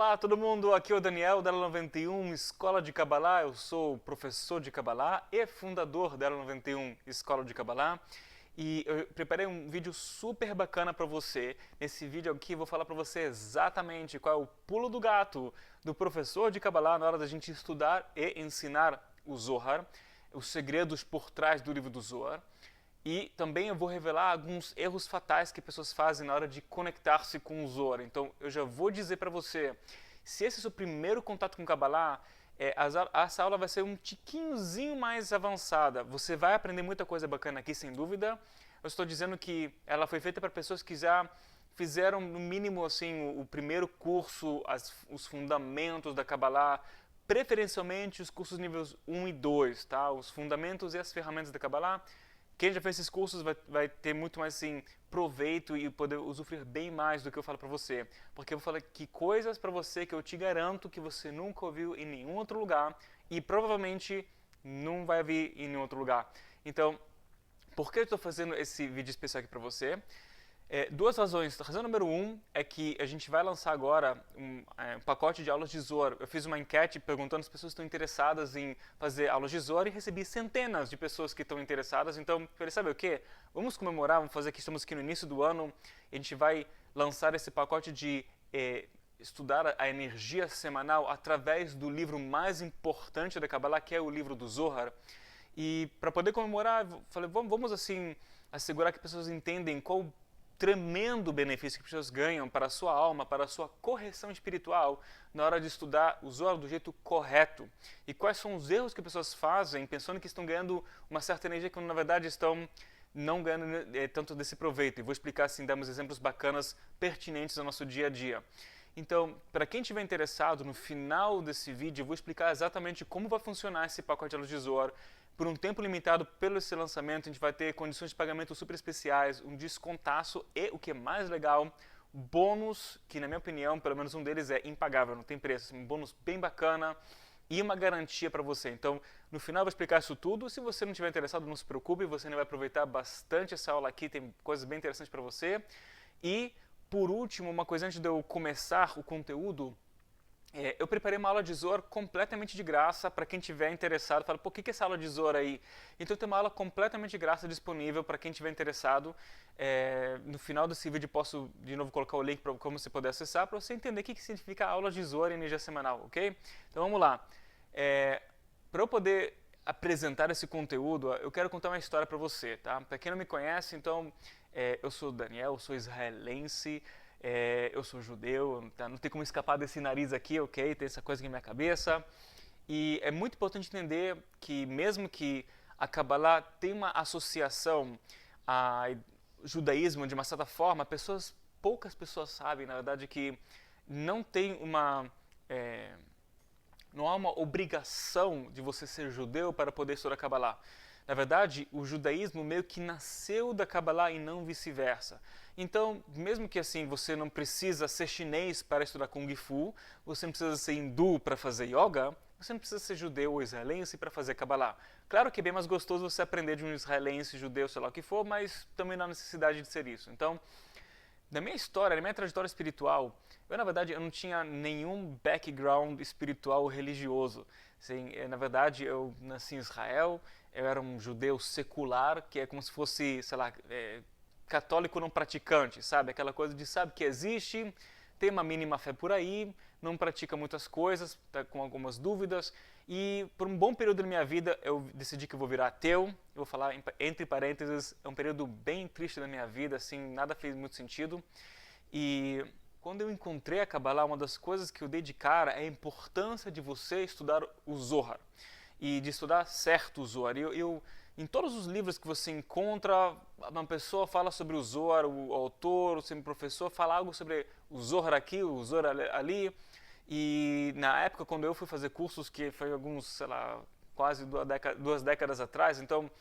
Olá todo mundo, aqui é o Daniel da Ela 91 Escola de Kabbalah. Eu sou professor de Kabbalah e fundador da Ela 91 Escola de Kabbalah. E eu preparei um vídeo super bacana para você. Nesse vídeo aqui eu vou falar para você exatamente qual é o pulo do gato do professor de Kabbalah na hora da gente estudar e ensinar o Zohar, os segredos por trás do livro do Zohar. E também eu vou revelar alguns erros fatais que pessoas fazem na hora de conectar-se com o Zohar. Então eu já vou dizer para você, se esse é o seu primeiro contato com o Kabbalah, essa aula vai ser um tiquinhozinho mais avançada. Você vai aprender muita coisa bacana aqui, sem dúvida. Eu estou dizendo que ela foi feita para pessoas que já fizeram, no mínimo, assim, o primeiro curso, os fundamentos da Kabbalah, preferencialmente os cursos níveis 1 e 2, tá? Os fundamentos e as ferramentas da Kabbalah. Quem já fez esses cursos vai ter muito mais assim, proveito e poder usufruir bem mais do que eu falo para você. Porque eu vou falar aqui coisas para você que eu te garanto que você nunca ouviu em nenhum outro lugar e provavelmente não vai ouvir em nenhum outro lugar. Então, por que eu estou fazendo esse vídeo especial aqui para você? Duas razões. A razão número 1 é que a gente vai lançar agora um pacote de aulas de Zohar. Eu fiz uma enquete perguntando se as pessoas estão interessadas em fazer aulas de Zohar e recebi centenas de pessoas que estão interessadas. Então, falei, sabe o quê? Vamos comemorar, vamos fazer que estamos aqui no início do ano. A gente vai lançar esse pacote de estudar a energia semanal através do livro mais importante da Kabbalah, que é o livro do Zohar. E para poder comemorar, falei, vamos assim assegurar que as pessoas entendem qual tremendo benefício que as pessoas ganham para a sua alma, para a sua correção espiritual na hora de estudar o Zohar do jeito correto. E quais são os erros que as pessoas fazem pensando que estão ganhando uma certa energia quando na verdade estão não ganhando tanto desse proveito. E vou explicar assim, damos exemplos bacanas, pertinentes ao nosso dia a dia. Então, para quem estiver interessado, no final desse vídeo eu vou explicar exatamente como vai funcionar esse pacote de aulas de Zohar. Por um tempo limitado pelo esse lançamento, a gente vai ter condições de pagamento super especiais, um descontaço e, o que é mais legal, bônus, que na minha opinião, pelo menos um deles é impagável, não tem preço, um bônus bem bacana e uma garantia para você. Então, no final eu vou explicar isso tudo. Se você não estiver interessado, não se preocupe, você ainda vai aproveitar bastante essa aula aqui, tem coisas bem interessantes para você. E, por último, uma coisa antes de eu começar o conteúdo, eu preparei uma aula de Zohar completamente de graça para quem tiver interessado. Fala, pô, o que é essa aula de Zohar aí? Então tem uma aula completamente de graça disponível para quem tiver interessado. No final desse vídeo posso de novo colocar o link para como você poder acessar, para você entender o que significa a aula de Zohar e energia semanal, ok? Então vamos lá. Para eu poder apresentar esse conteúdo, eu quero contar uma história para você, tá? Para quem não me conhece, então, eu sou Daniel, eu sou israelense, eu sou judeu, tá? Não tem como escapar desse nariz aqui, ok? Tem essa coisa aqui na minha cabeça. E é muito importante entender que mesmo que a Kabbalah tem uma associação ao judaísmo de uma certa forma, poucas pessoas sabem, na verdade, que não tem não há uma obrigação de você ser judeu para poder estudar Kabbalah. Na verdade, o judaísmo meio que nasceu da Kabbalah e não vice-versa. Então, mesmo que assim você não precisa ser chinês para estudar Kung Fu, você não precisa ser hindu para fazer yoga, você não precisa ser judeu ou israelense para fazer Kabbalah. Claro que é bem mais gostoso você aprender de um israelense, judeu, sei lá o que for, mas também não há necessidade de ser isso. Então, na minha história, na minha trajetória espiritual, na verdade, eu não tinha nenhum background espiritual religioso. Assim, na verdade, eu nasci em Israel, eu era um judeu secular, que é como se fosse, sei lá, católico não praticante, sabe? Aquela coisa de sabe que existe, tem uma mínima fé por aí, não pratica muitas coisas, tá com algumas dúvidas. E por um bom período da minha vida eu decidi que eu vou virar ateu. Eu vou falar entre parênteses, é um período bem triste da minha vida, assim, nada fez muito sentido. E quando eu encontrei a Kabbalah, uma das coisas que eu dei de cara é a importância de você estudar o Zohar e de estudar certo o Zohar. Em todos os livros que você encontra, uma pessoa fala sobre o Zohar, o autor, o professor fala algo sobre o Zohar aqui, o Zohar ali. E na época, quando eu fui fazer cursos, que foi alguns, sei lá, quase 2 décadas atrás, então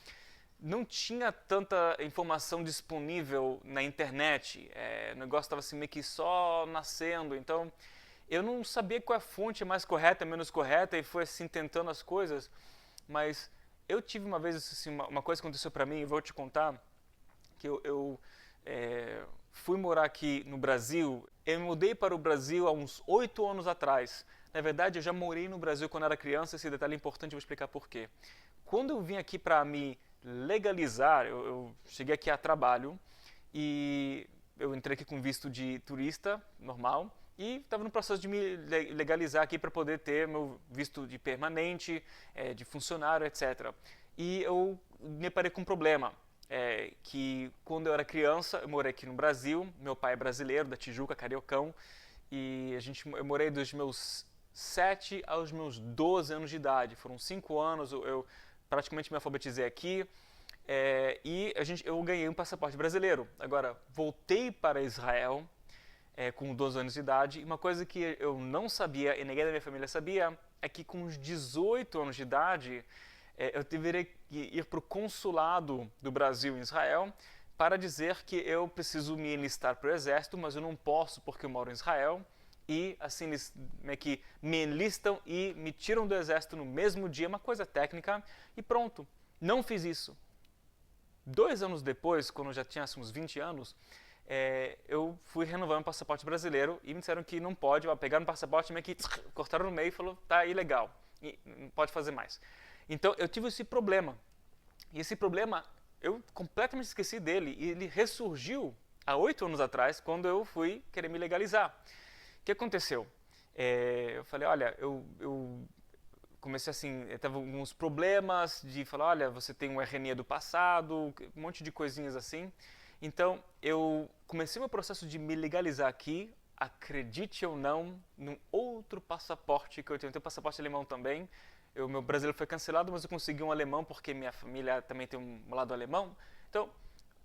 não tinha tanta informação disponível na internet. O negócio estava assim meio que só nascendo, então eu não sabia qual é a fonte mais correta, menos correta, e foi assim tentando as coisas. Mas eu tive uma vez assim, uma coisa que aconteceu para mim, e vou te contar, que eu fui morar aqui no Brasil Eu me mudei para o Brasil há uns 8 anos atrás. Na verdade, eu já morei no Brasil quando era criança, esse detalhe é importante, eu vou explicar por quê. Quando eu vim aqui para me legalizar, eu cheguei aqui a trabalho e eu entrei aqui com visto de turista normal e estava no processo de me legalizar aqui para poder ter meu visto de permanente, de funcionário, etc. E eu me deparei com um problema. Que quando eu era criança, eu morei aqui no Brasil, meu pai é brasileiro, da Tijuca, cariocão, e eu morei dos meus 7 aos meus 12 anos de idade. Foram 5 anos, eu praticamente me alfabetizei aqui, eu ganhei um passaporte brasileiro. Agora, voltei para Israel com 12 anos de idade, e uma coisa que eu não sabia, e ninguém da minha família sabia, é que com os 18 anos de idade, eu deveria ir para o consulado do Brasil em Israel para dizer que eu preciso me enlistar para o exército, mas eu não posso porque eu moro em Israel. E assim eles meio que me enlistam e me tiram do exército no mesmo dia, uma coisa técnica, e pronto. Não fiz isso. 2 anos depois, quando eu já tinha uns 20 anos, eu fui renovar meu passaporte brasileiro e me disseram que não pode, pegaram o passaporte, meio que cortaram no meio e falou, tá ilegal, e não pode fazer mais. Então eu tive esse problema. E esse problema, eu completamente esqueci dele. E ele ressurgiu há 8 anos atrás, quando eu fui querer me legalizar. O que aconteceu? Eu falei, olha, eu comecei assim, tava alguns problemas de falar, olha, você tem um RNE do passado, um monte de coisinhas assim. Então eu comecei meu processo de me legalizar aqui, acredite ou não, num outro passaporte que eu tenho passaporte alemão também. Meu brasileiro foi cancelado, mas eu consegui um alemão porque minha família também tem um lado alemão. Então,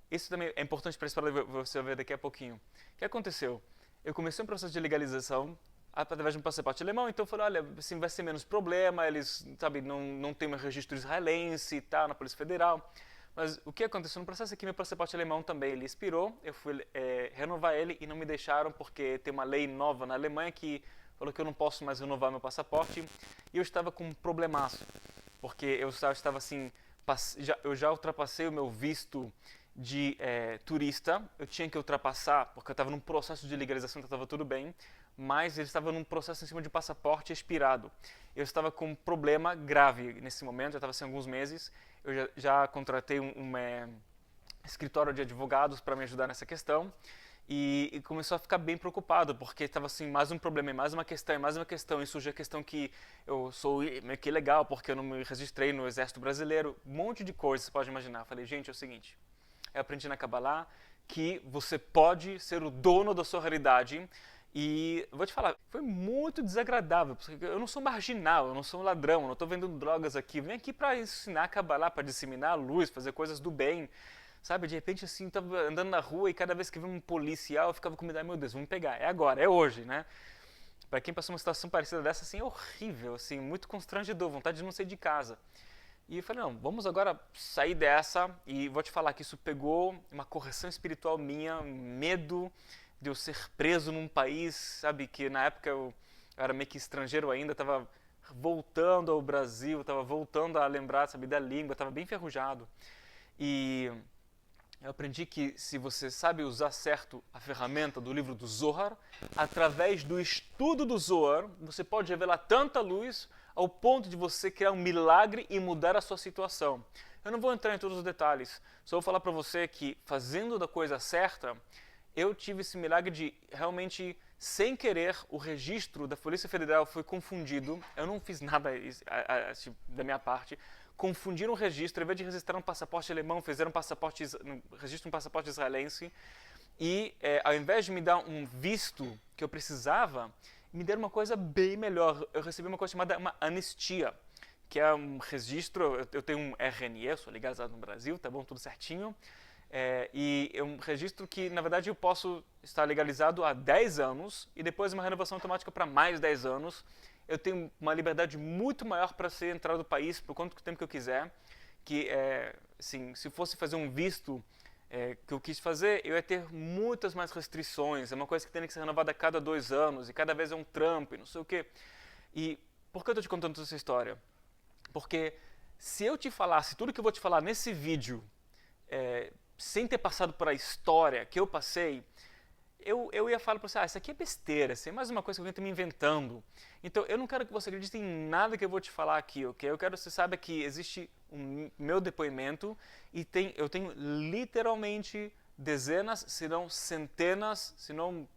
isso também é importante para você ver daqui a pouquinho. O que aconteceu? Eu comecei um processo de legalização através de um passaporte alemão, então eu falei, olha, assim vai ser menos problema, eles, sabe, não tem um registro israelense e tal, na Polícia Federal. Mas o que aconteceu no processo é que meu passaporte alemão também, ele expirou, eu fui renovar ele e não me deixaram porque tem uma lei nova na Alemanha que falou que eu não posso mais renovar meu passaporte, e eu estava com um problemaço, porque eu estava assim, eu já ultrapassei o meu visto de turista, eu tinha que ultrapassar, porque eu estava num processo de legalização, então estava tudo bem, mas ele estava num processo em cima de passaporte expirado. Eu estava com um problema grave nesse momento, eu estava assim alguns meses, eu já contratei um escritório de advogados para me ajudar nessa questão, e começou a ficar bem preocupado, porque estava assim, mais um problema, mais uma questão, e surgiu a questão que eu sou meio que ilegal, porque eu não me registrei no Exército Brasileiro, um monte de coisas, você pode imaginar. Eu falei, gente, é o seguinte, eu aprendi na Kabbalah que você pode ser o dono da sua realidade, e vou te falar, foi muito desagradável, porque eu não sou marginal, eu não sou um ladrão, eu não estou vendendo drogas aqui, eu venho aqui para ensinar a Kabbalah, para disseminar a luz, fazer coisas do bem. Sabe, de repente assim, eu tava andando na rua e cada vez que via um policial eu ficava com medo, meu Deus, vão me pegar, é agora, é hoje, né? Para quem passou uma situação parecida dessa, assim, é horrível, assim, muito constrangedor, vontade de não sair de casa. E eu falei, não, vamos agora sair dessa, e vou te falar que isso pegou uma correção espiritual minha, um medo de eu ser preso num país, sabe, que na época eu era meio que estrangeiro ainda, estava voltando ao Brasil, estava voltando a lembrar, sabe, da língua, estava bem enferrujado. E eu aprendi que se você sabe usar certo a ferramenta do livro do Zohar, através do estudo do Zohar, você pode revelar tanta luz ao ponto de você criar um milagre e mudar a sua situação. Eu não vou entrar em todos os detalhes, só vou falar para você que fazendo da coisa certa, eu tive esse milagre de realmente, sem querer, o registro da Polícia Federal foi confundido. Eu não fiz nada da minha parte. Confundiram o registro, ao invés de registrar um passaporte alemão, fizeram registro um passaporte israelense. E ao invés de me dar um visto que eu precisava, me deram uma coisa bem melhor. Eu recebi uma coisa chamada uma anistia, que é um registro, eu tenho um RNE, sou legalizado no Brasil, tá bom, tudo certinho. E é um registro que, na verdade, eu posso estar legalizado há 10 anos e depois uma renovação automática para mais 10 anos. Eu tenho uma liberdade muito maior para ser entrado no país por quanto tempo que eu quiser. Que, assim, se fosse fazer um visto que eu quis fazer, eu ia ter muitas mais restrições. É uma coisa que tem que ser renovada a cada 2 anos e cada vez é um trampo e não sei o quê. E por que eu estou te contando toda essa história? Porque se eu te falasse tudo que eu vou te falar nesse vídeo, sem ter passado por a história que eu passei, eu ia falar para você, isso aqui é besteira, isso é mais uma coisa que alguém está me inventando. Então, eu não quero que você acredite em nada que eu vou te falar aqui, ok? Eu quero que você saiba que existe um meu depoimento e eu tenho literalmente dezenas, se não centenas, se não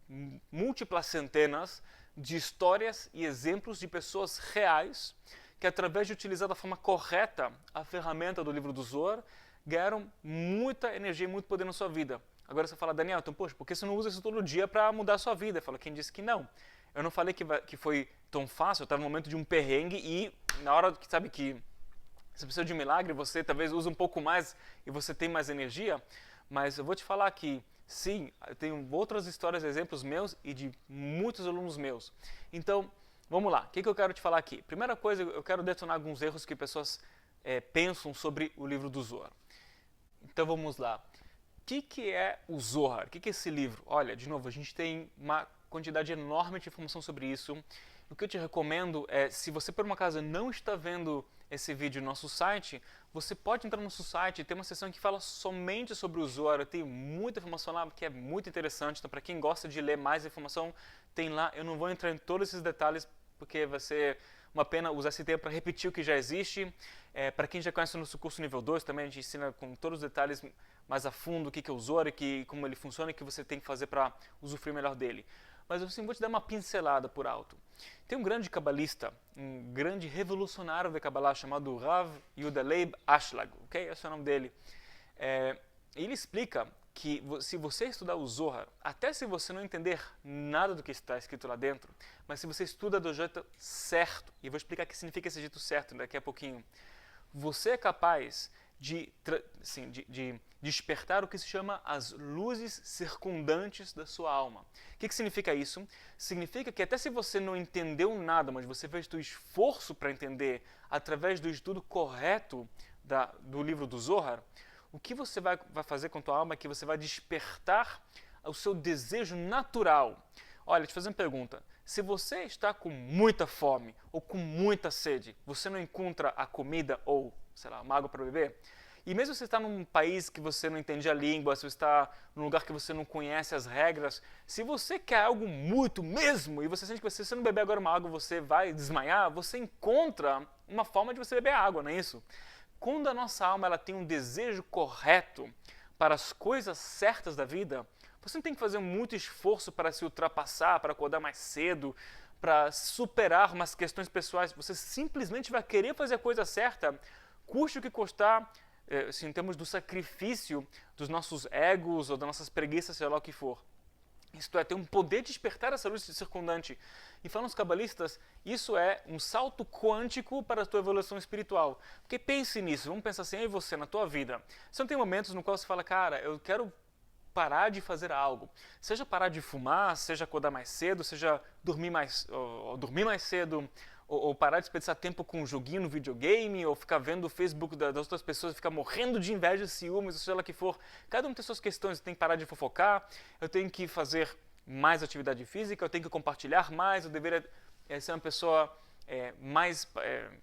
múltiplas centenas de histórias e exemplos de pessoas reais que, através de utilizar da forma correta a ferramenta do livro do Zohar, ganharam muita energia e muito poder na sua vida. Agora você fala, Daniel, então, poxa, por que você não usa isso todo dia para mudar a sua vida? Eu falo, quem disse que não? Eu não falei que foi tão fácil, eu estava no momento de um perrengue e na hora que, sabe, que você precisa de um milagre, você talvez use um pouco mais e você tem mais energia, mas eu vou te falar que, sim, eu tenho outras histórias, exemplos meus e de muitos alunos meus. Então, vamos lá, o que eu quero te falar aqui? Primeira coisa, eu quero detonar alguns erros que pessoas pensam sobre o livro do Zohar. Então, vamos lá. O que é o Zohar? O que é esse livro? Olha, de novo, a gente tem uma quantidade enorme de informação sobre isso. O que eu te recomendo é, se você por uma acaso não está vendo esse vídeo no nosso site, você pode entrar no nosso site e tem uma seção que fala somente sobre o Zohar. Eu tenho muita informação lá que é muito interessante, então para quem gosta de ler mais informação, tem lá. Eu não vou entrar em todos esses detalhes porque vai ser uma pena usar esse tempo para repetir o que já existe. Para quem já conhece o nosso curso nível 2, também a gente ensina com todos os detalhes mais a fundo o que é o Zohar e como ele funciona e o que você tem que fazer para usufruir melhor dele. Mas assim, vou te dar uma pincelada por alto. Tem um grande cabalista, um grande revolucionário da Kabbalah chamado Rav Yehuda Leib Ashlag, ok? Esse é o nome dele. Ele explica que se você estudar o Zohar, até se você não entender nada do que está escrito lá dentro, mas se você estuda do jeito certo, e vou explicar o que significa esse jeito certo daqui a pouquinho, você é capaz de despertar o que se chama as luzes circundantes da sua alma. O que significa isso? Significa que até se você não entendeu nada, mas você fez o esforço para entender através do estudo correto do livro do Zohar, o que você vai fazer com a tua alma é que você vai despertar o seu desejo natural. Olha, te fazer uma pergunta. Se você está com muita fome ou com muita sede, você não encontra a comida ou, sei lá, uma água para beber? E mesmo se você está num país que você não entende a língua, se você está num lugar que você não conhece as regras, se você quer algo muito mesmo e você sente que se você não beber agora uma água você vai desmaiar, você encontra uma forma de você beber água, não é isso? Quando a nossa alma ela tem um desejo correto para as coisas certas da vida, você não tem que fazer muito esforço para se ultrapassar, para acordar mais cedo, para superar umas questões pessoais. Você simplesmente vai querer fazer a coisa certa, custe o que custar, assim, em termos do sacrifício dos nossos egos ou das nossas preguiças, sei lá o que for. Isto é, tem um poder de despertar essa luz circundante. E falando os cabalistas, isso é um salto quântico para a tua evolução espiritual. Porque pense nisso, vamos pensar assim, eu e você, na tua vida. Você não tem momentos no qual você fala, cara, eu quero parar de fazer algo. Seja parar de fumar, seja acordar mais cedo, seja dormir mais cedo, ou parar de desperdiçar tempo com um joguinho no videogame, ou ficar vendo o Facebook das outras pessoas e ficar morrendo de inveja, ciúmes, ou seja lá que for. Cada um tem suas questões, eu tenho que parar de fofocar, eu tenho que fazer mais atividade física, eu tenho que compartilhar mais, eu deveria ser uma pessoa mais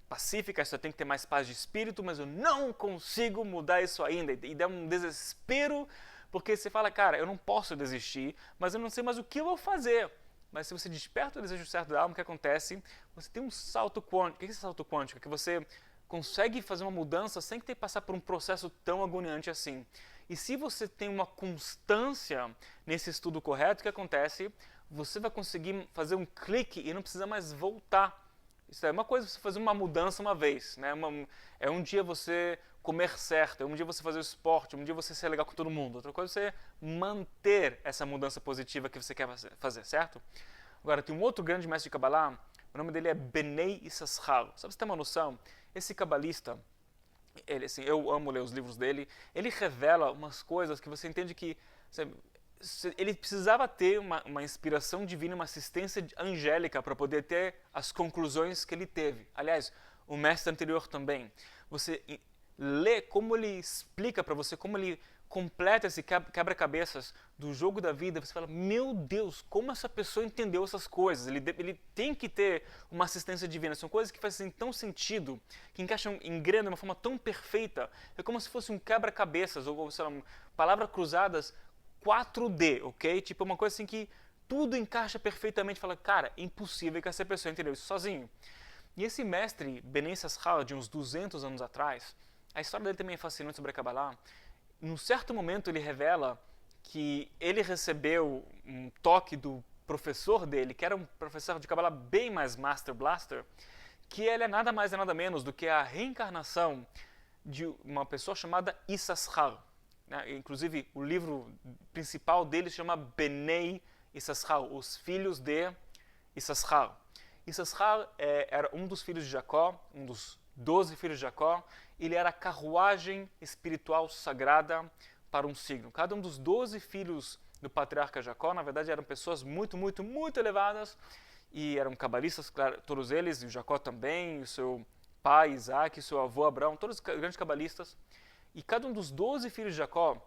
pacífica, eu tenho que ter mais paz de espírito, mas eu não consigo mudar isso ainda. E dá um desespero, porque você fala, cara, eu não posso desistir, mas eu não sei mais o que eu vou fazer. Mas se você desperta o desejo certo da alma, o que acontece? Você tem um salto quântico. O que é esse salto quântico? É que você consegue fazer uma mudança sem ter que passar por um processo tão agoniante assim. E se você tem uma constância nesse estudo correto, o que acontece? Você vai conseguir fazer um clique e não precisa mais voltar. Isso é uma coisa você fazer uma mudança uma vez, né? É um dia você comer certo, é um dia você fazer o esporte, um dia você ser legal com todo mundo. Outra coisa é você manter essa mudança positiva que você quer fazer, certo? Agora, tem um outro grande mestre de Kabbalah, o nome dele é Benei Issachar. Só para você ter uma noção, esse cabalista, ele, assim, eu amo ler os livros dele, ele revela umas coisas que você entende que sabe, ele precisava ter uma inspiração divina, uma assistência angélica para poder ter as conclusões que ele teve. Aliás, o mestre anterior também. Você lê como ele explica para você, como ele completa esse quebra-cabeças do jogo da vida, você fala, meu Deus, como essa pessoa entendeu essas coisas? Ele tem que ter uma assistência divina. São coisas que fazem tão sentido, que encaixam em grande de uma forma tão perfeita. É como se fosse um quebra-cabeças, ou sei lá, palavras cruzadas 4D, ok? Tipo, uma coisa assim que tudo encaixa perfeitamente. Fala, cara, impossível que essa pessoa entendeu isso sozinho. E esse mestre, Benem Yissaschar, de uns 200 anos atrás, a história dele também é fascinante sobre a Kabbalah. Num certo momento ele revela que ele recebeu um toque do professor dele, que era um professor de Kabbalah bem mais Master Blaster, que ele é nada mais e nada menos do que a reencarnação de uma pessoa chamada Yissaschar. Inclusive, o livro principal dele se chama Benei Yissaschar, os filhos de Yissaschar. Yissaschar era um dos filhos de Jacó, um dos 12 filhos de Jacó. Ele era a carruagem espiritual sagrada para um signo. Cada um dos 12 filhos do patriarca Jacó, na verdade, eram pessoas muito, muito, muito elevadas e eram cabalistas, claro, todos eles, e o Jacó também, o seu pai Isaac, o seu avô Abraão, todos grandes cabalistas. E cada um dos 12 filhos de Jacó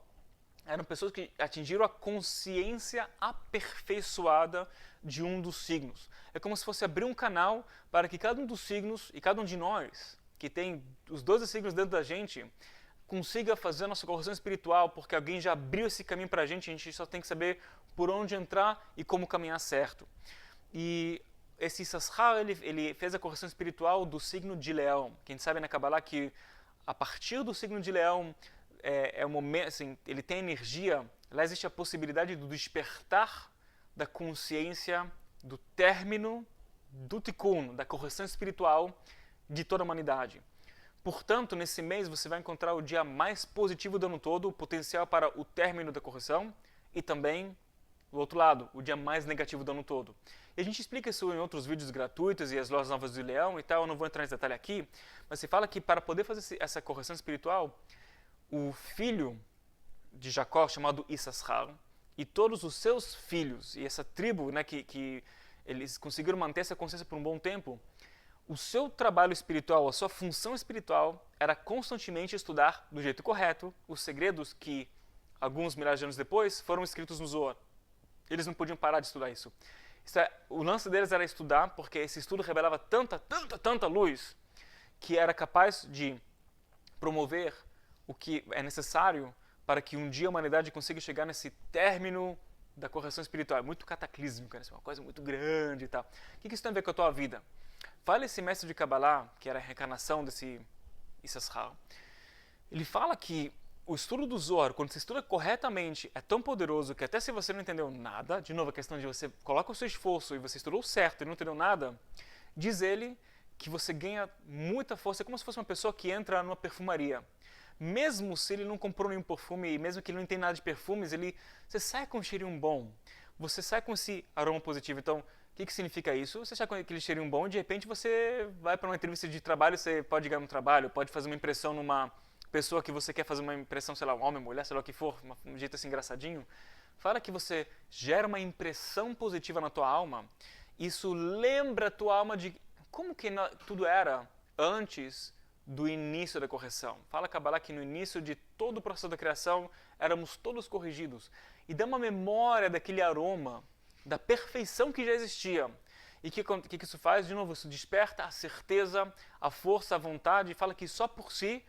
eram pessoas que atingiram a consciência aperfeiçoada de um dos signos. É como se fosse abrir um canal para que cada um dos signos e cada um de nós, que tem os 12 signos dentro da gente, consiga fazer a nossa correção espiritual, porque alguém já abriu esse caminho para a gente só tem que saber por onde entrar e como caminhar certo. E esse Yissaschar, ele fez a correção espiritual do signo de Leão. Quem sabe na Kabbalah que a partir do signo de Leão é um momento, assim, ele tem energia, lá existe a possibilidade do despertar da consciência do término do tikkun, da correção espiritual de toda a humanidade. Portanto, nesse mês você vai encontrar o dia mais positivo do ano todo, o potencial para o término da correção, e também, do outro lado, o dia mais negativo do ano todo. E a gente explica isso em outros vídeos gratuitos e as lojas novas do Leão e tal, eu não vou entrar nesse detalhe aqui, mas se fala que para poder fazer essa correção espiritual, o filho de Jacó, chamado Yissaschar, e todos os seus filhos, e essa tribo, né, que eles conseguiram manter essa consciência por um bom tempo, o seu trabalho espiritual, a sua função espiritual era constantemente estudar do jeito correto os segredos que, alguns milhares de anos depois, foram escritos no Zohar. Eles não podiam parar de estudar isso. O lance deles era estudar, porque esse estudo revelava tanta luz, que era capaz de promover o que é necessário para que um dia a humanidade consiga chegar nesse término da correção espiritual. É muito cataclísmico, né? É uma coisa muito grande e tal. O que isso tem a ver com a tua vida? Fala esse mestre de Kabbalah, que era a reencarnação desse Yissaschar, ele fala que o estudo do Zohar, quando você estuda corretamente, é tão poderoso que até se você não entendeu nada, de novo a questão de você coloca o seu esforço e você estudou certo e não entendeu nada, diz ele que você ganha muita força, é como se fosse uma pessoa que entra numa perfumaria. Mesmo se ele não comprou nenhum perfume, e mesmo que ele não entenda nada de perfumes, você sai com um cheirinho bom, você sai com esse aroma positivo. Então, o que significa isso? Você sai com aquele cheirinho bom e de repente você vai para uma entrevista de trabalho, você pode ganhar um trabalho, pode fazer uma impressão numa pessoa que você quer fazer uma impressão, sei lá, um homem, mulher, sei lá o que for, um jeito assim engraçadinho. Fala que você gera uma impressão positiva na tua alma, isso lembra a tua alma de como que tudo era antes do início da correção. Fala Kabbalah que no início de todo o processo da criação éramos todos corrigidos. E dá uma memória daquele aroma, da perfeição que já existia. E o que isso faz? De novo, isso desperta a certeza, a força, a vontade, e fala que só por si,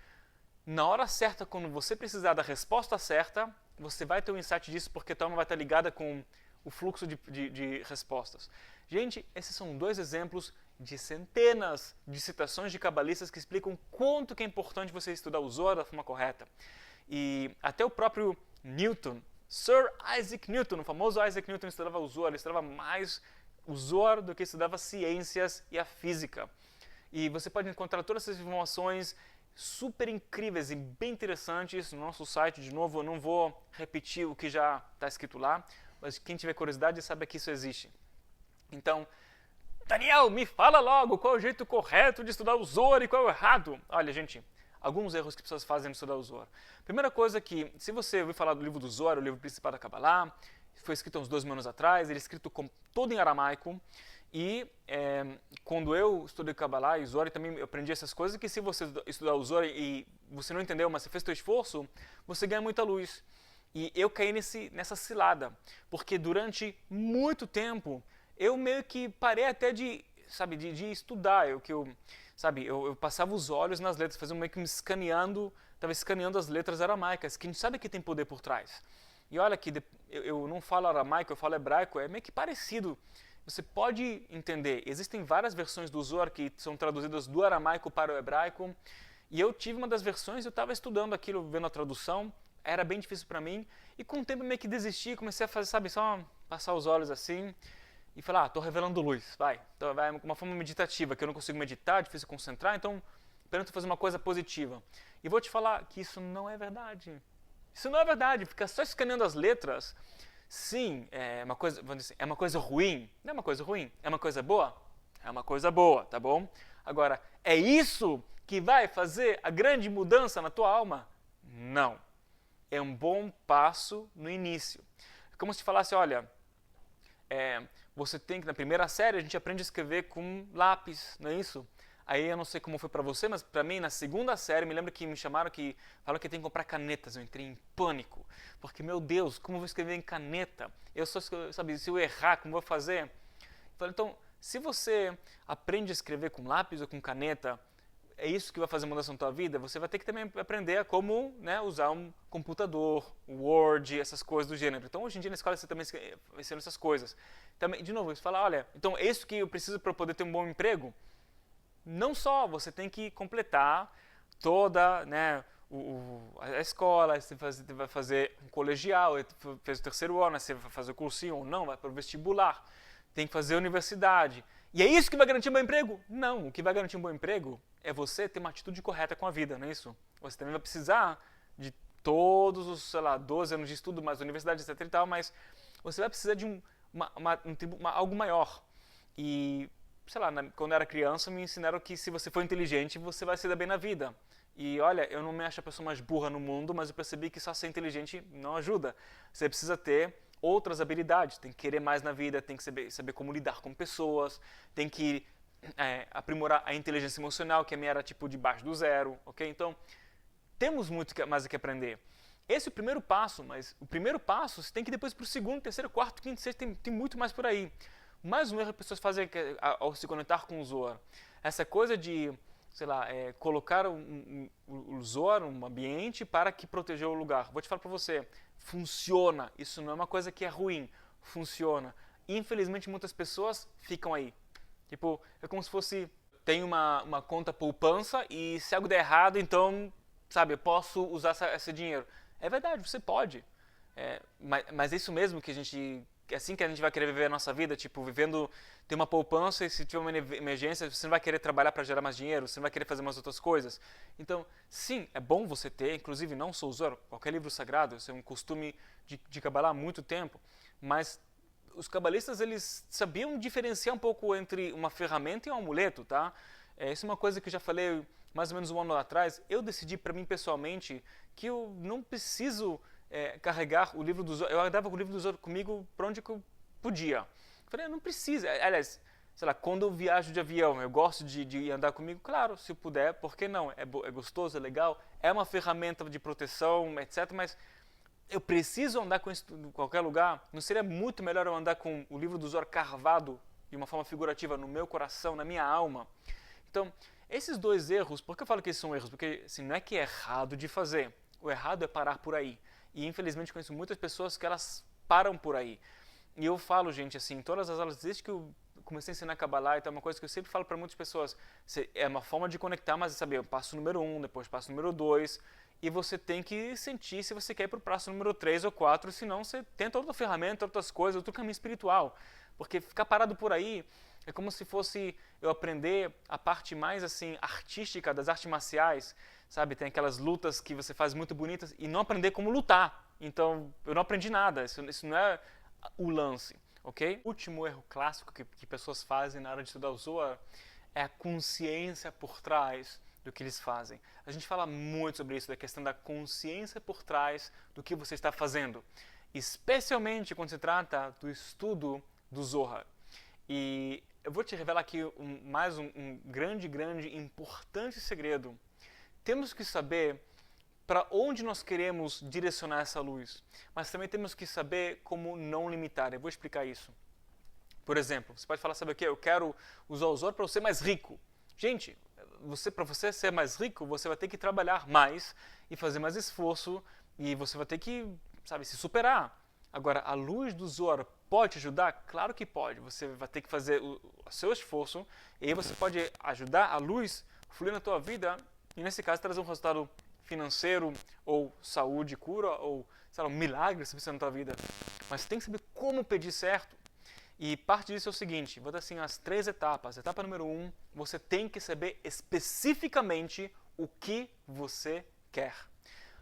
na hora certa, quando você precisar da resposta certa, você vai ter um insight disso, porque a tua alma vai estar ligada com o fluxo de respostas. Gente, esses são dois exemplos de centenas de citações de cabalistas que explicam quanto que é importante você estudar o Zohar da forma correta. E até o próprio Newton, Sir Isaac Newton, o famoso Isaac Newton, estudava o Zohar, ele estudava mais o Zohar do que estudava ciências e a física. E você pode encontrar todas essas informações super incríveis e bem interessantes no nosso site. De novo, eu não vou repetir o que já está escrito lá, mas quem tiver curiosidade sabe que isso existe. Então, Daniel, me fala logo qual é o jeito correto de estudar o Zohar e qual é o errado. Olha, gente, alguns erros que pessoas fazem no estudar o Zohar. Primeira coisa é que, se você ouvir falar do livro do Zohar, o livro principal da Kabbalah, foi escrito há uns 2 mil anos atrás, ele é escrito todo em aramaico, e quando eu estudei Kabbalah e Zohar, também aprendi essas coisas, que se você estudar o Zohar e você não entendeu, mas você fez seu esforço, você ganha muita luz. E eu caí nessa cilada, porque durante muito tempo, eu meio que parei até de estudar, eu passava os olhos nas letras, fazia meio que estava escaneando as letras aramaicas, que a gente sabe que tem poder por trás. E olha que eu não falo aramaico, eu falo hebraico, é meio que parecido. Você pode entender, existem várias versões do Zohar que são traduzidas do aramaico para o hebraico, e eu tive uma das versões, eu estava estudando aquilo, vendo a tradução, era bem difícil para mim, e com o tempo meio que desisti, comecei a fazer, sabe, só passar os olhos assim, e falar, estou revelando luz, vai. Então vai uma forma meditativa, que eu não consigo meditar, difícil concentrar, então tento fazer uma coisa positiva. E vou te falar que isso não é verdade. Isso não é verdade, ficar só escaneando as letras, sim, é uma coisa, vamos dizer, é uma coisa ruim. Não é uma coisa ruim, é uma coisa boa? É uma coisa boa, tá bom? Agora, é isso que vai fazer a grande mudança na tua alma? Não. É um bom passo no início. É como se falasse, olha, você tem que, na primeira série, a gente aprende a escrever com lápis, não é isso? Aí eu não sei como foi para você, mas para mim, na segunda série, me lembro que me chamaram que falaram que tem que comprar canetas. Eu entrei em pânico, porque, meu Deus, como eu vou escrever em caneta? Eu só, sabe, se eu errar, como eu vou fazer? Eu falei, então, se você aprende a escrever com lápis ou com caneta, é isso que vai fazer mudança na tua vida, você vai ter que também aprender a como, né, usar um computador, Word, essas coisas do gênero. Então, hoje em dia, na escola, você também ensina essas coisas. Também, de novo, você fala, olha, então, é isso que eu preciso para poder ter um bom emprego? Não só, você tem que completar toda, né, a escola, você vai fazer um colegial, fez o terceiro ano, você vai fazer o cursinho ou não, vai para o vestibular, tem que fazer a universidade. E é isso que vai garantir um bom emprego? Não, o que vai garantir um bom emprego é você ter uma atitude correta com a vida, não é isso? Você também vai precisar de todos os, sei lá, 12 anos de estudo, mais universidade, etc e tal, mas você vai precisar de algo maior. E sei lá, quando eu era criança me ensinaram que se você for inteligente, você vai se dar bem na vida. E olha, eu não me acho a pessoa mais burra no mundo, mas eu percebi que só ser inteligente não ajuda. Você precisa ter outras habilidades, tem que querer mais na vida, tem que saber como lidar com pessoas, tem que aprimorar a inteligência emocional, que a minha era tipo debaixo do zero, ok? Então, temos muito mais a que aprender. Esse é o primeiro passo, mas o primeiro passo você tem que ir depois para o segundo, terceiro, quarto, quinto, sexto, tem muito mais por aí. Mais um erro que as pessoas fazem ao se conectar com o Zohar. Essa coisa de, sei lá, colocar o Zohar num ambiente para que proteja o lugar. Vou te falar para você, funciona. Isso não é uma coisa que é ruim. Funciona. Infelizmente, muitas pessoas ficam aí. Tipo, é como se fosse, tem uma conta poupança e se algo der errado, então, sabe, eu posso usar esse dinheiro. É verdade, você pode. Mas é isso mesmo que a gente... É assim que a gente vai querer viver a nossa vida, tipo, vivendo, ter uma poupança e se tiver uma emergência, você não vai querer trabalhar para gerar mais dinheiro, você não vai querer fazer umas outras coisas. Então, sim, é bom você ter, inclusive não só o Zohar, qualquer livro sagrado, isso é um costume de Kabbalah há muito tempo, mas os cabalistas, eles sabiam diferenciar um pouco entre uma ferramenta e um amuleto, tá? Isso é uma coisa que eu já falei mais ou menos um ano atrás. Eu decidi para mim pessoalmente que eu não preciso carregar o livro do Zohar. Eu andava com o livro do Zohar comigo para onde que eu podia. Eu falei, não precisa. Aliás, sei lá, quando eu viajo de avião, eu gosto de andar comigo, claro, se puder, por que não? É gostoso, é legal, é uma ferramenta de proteção, etc. Mas eu preciso andar com isso em qualquer lugar? Não seria muito melhor eu andar com o livro do Zohar carvado de uma forma figurativa no meu coração, na minha alma? Então, esses dois erros, por que eu falo que esses são erros? Porque assim, não é que é errado de fazer. O errado é parar por aí. E infelizmente conheço muitas pessoas que elas param por aí. E eu falo, gente, assim, em todas as aulas, desde que eu comecei a ensinar Kabbalah, então é uma coisa que eu sempre falo para muitas pessoas. É uma forma de conectar, mas sabe, eu passo número 1, depois passo número 2, e você tem que sentir se você quer ir para o passo número 3 ou 4, senão você tenta outra ferramenta, outras coisas, outro caminho espiritual. Porque ficar parado por aí é como se fosse eu aprender a parte mais assim artística das artes marciais, sabe? Tem aquelas lutas que você faz muito bonitas e não aprender como lutar. Então, eu não aprendi nada. Isso não é o lance, ok? O último erro clássico que pessoas fazem na hora de estudar o Zohar é a consciência por trás do que eles fazem. A gente fala muito sobre isso, da questão da consciência por trás do que você está fazendo. Especialmente quando se trata do estudo do Zohar. E eu vou te revelar aqui mais um grande, importante segredo. Temos que saber para onde nós queremos direcionar essa luz, mas também temos que saber como não limitar. Eu vou explicar isso. Por exemplo, você pode falar, sabe o que? Eu quero usar o Zohar para eu ser mais rico. Gente, para você ser mais rico, você vai ter que trabalhar mais e fazer mais esforço e você vai ter que sabe, se superar. Agora, a luz do Zohar pode te ajudar? Claro que pode. Você vai ter que fazer o seu esforço e aí você pode ajudar a luz a fluir na tua vida e, nesse caso, trazer um resultado financeiro ou saúde, cura ou, sei lá, um milagre se você na tua vida. Mas tem que saber como pedir certo. E parte disso é o seguinte, vou dar assim as 3 etapas. Etapa número 1, você tem que saber especificamente o que você quer.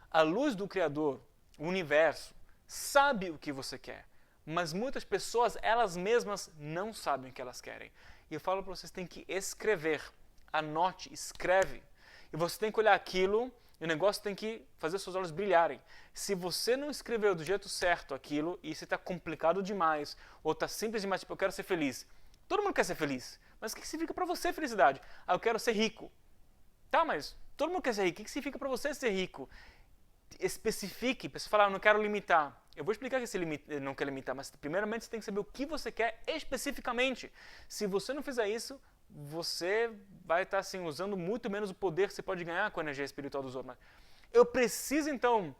A luz do Criador, o universo, sabe o que você quer. Mas muitas pessoas, elas mesmas, não sabem o que elas querem. E eu falo para vocês, tem que escrever. Anote, escreve. E você tem que olhar aquilo e o negócio tem que fazer seus olhos brilharem. Se você não escreveu do jeito certo aquilo e se está complicado demais ou está simples demais, tipo, eu quero ser feliz. Todo mundo quer ser feliz. Mas o que significa para você felicidade? Ah, eu quero ser rico. Tá, mas todo mundo quer ser rico. O que significa para você ser rico? Especifique. Para você falar, eu não quero limitar. Eu vou explicar que você não quer limitar, mas primeiramente você tem que saber o que você quer especificamente. Se você não fizer isso, você vai estar assim, usando muito menos o poder que você pode ganhar com a energia espiritual dos outros. Eu preciso então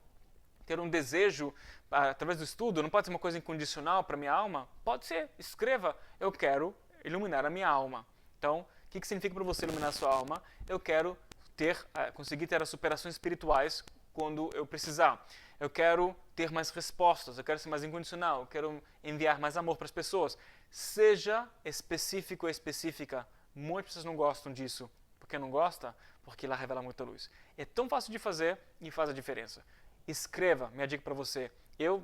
ter um desejo através do estudo, não pode ser uma coisa incondicional para minha alma? Pode ser, escreva, eu quero iluminar a minha alma. Então, o que significa para você iluminar a sua alma? Eu quero conseguir ter as superações espirituais quando eu precisar. Eu quero ter mais respostas, eu quero ser mais incondicional, eu quero enviar mais amor para as pessoas. Seja específico ou específica. Muitas pessoas não gostam disso. Por que não gosta? Porque lá revela muita luz. É tão fácil de fazer e faz a diferença. Escreva, minha dica para você. Eu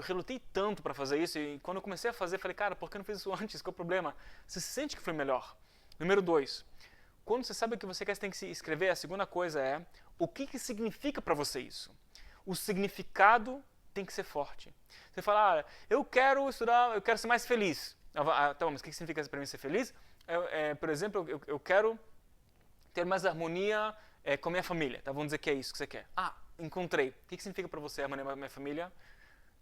relutei tanto para fazer isso e quando eu comecei a fazer, falei, cara, por que eu não fiz isso antes? Qual é o problema? Você sente que foi melhor. Número 2. Quando você sabe o que você quer, você tem que se escrever. A segunda coisa é o que significa para você isso. O significado tem que ser forte. Você fala, eu quero estudar, eu quero ser mais feliz. Tá, mas o que significa para mim ser feliz? Por exemplo, eu quero ter mais harmonia com a minha família. Tá? Vamos dizer que é isso que você quer. Encontrei. O que significa para você harmonia com a minha família?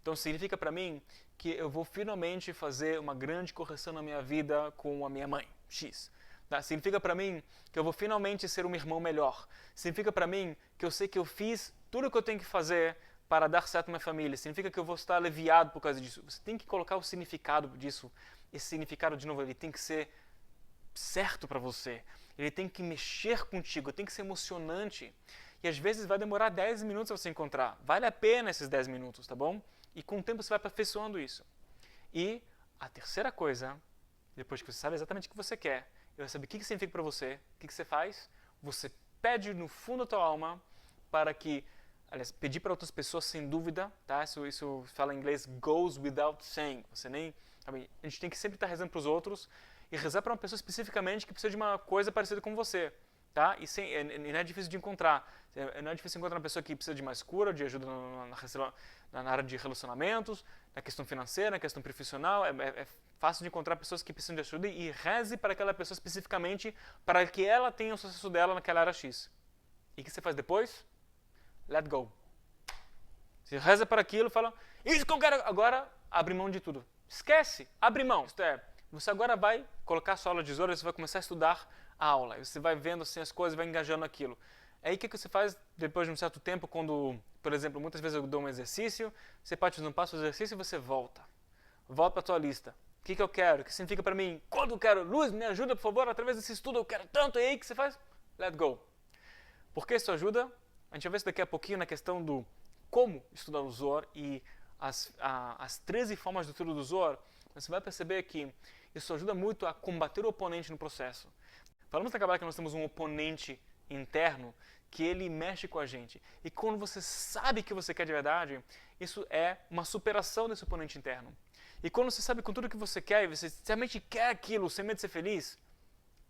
Então, significa para mim que eu vou finalmente fazer uma grande correção na minha vida com a minha mãe. X. Tá? Significa para mim que eu vou finalmente ser um irmão melhor. Significa para mim que eu sei que eu fiz tudo o que eu tenho que fazer para dar certo à minha família. Significa que eu vou estar aliviado por causa disso. Você tem que colocar o significado disso. Esse significado, de novo, ele tem que ser certo para você. Ele tem que mexer contigo, tem que ser emocionante. E às vezes vai demorar 10 minutos para você encontrar. Vale a pena esses 10 minutos, tá bom? E com o tempo você vai aperfeiçoando isso. E a terceira coisa, depois que você sabe exatamente o que você quer, e vai saber o que significa para você, o que você faz, você pede no fundo da tua alma para que, aliás, pedir para outras pessoas sem dúvida, tá? Isso fala em inglês, goes without saying. A gente tem que sempre estar rezando para os outros e rezar para uma pessoa especificamente que precisa de uma coisa parecida com você, tá? E não é difícil de encontrar. Não é difícil encontrar uma pessoa que precisa de mais cura, de ajuda na área de relacionamentos, na questão financeira, na questão profissional. É fácil de encontrar pessoas que precisam de ajuda e reze para aquela pessoa especificamente para que ela tenha o sucesso dela naquela área X. E o que você faz depois? Let go. Você reza para aquilo e fala, isso que eu quero, agora abre mão de tudo. Esquece, abre mão. Isto é, você agora vai colocar sua aula de Zohar, você vai começar a estudar a aula. Você vai vendo assim as coisas, vai engajando aquilo. Aí o que você faz depois de um certo tempo, quando, por exemplo, muitas vezes eu dou um exercício, você parte não passa o exercício e você volta. Volta para a tua lista. O que eu quero? O que significa para mim? Quando eu quero? Luz, me ajuda, por favor, através desse estudo eu quero tanto. E aí o que você faz? Let go. Por que isso ajuda? A gente vai ver isso daqui a pouquinho na questão do como estudar o Zohar e as 13 formas do estudo do Zohar. Você vai perceber que isso ajuda muito a combater o oponente no processo. Falamos na Kabbalah que nós temos um oponente interno que ele mexe com a gente. E quando você sabe o que você quer de verdade, isso é uma superação desse oponente interno. E quando você sabe com tudo o que você quer e você realmente quer aquilo, sem medo de ser feliz,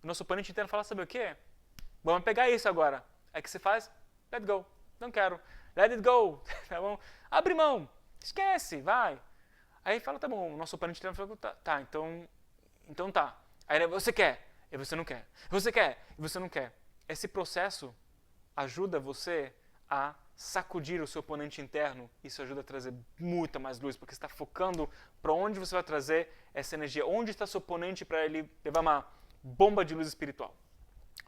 o nosso oponente interno fala, sabe o quê? Vamos pegar isso agora. Aí o que você faz? Let go. Não quero. Let it go. Tá bom? Abre mão. Esquece. Vai. Aí fala, tá bom. O nosso oponente interno fala, tá, então tá. Aí você quer. E você não quer. Você quer. E você não quer. Esse processo ajuda você a sacudir o seu oponente interno. Isso ajuda a trazer muita mais luz, porque você está focando para onde você vai trazer essa energia. Onde está seu oponente para ele levar uma bomba de luz espiritual.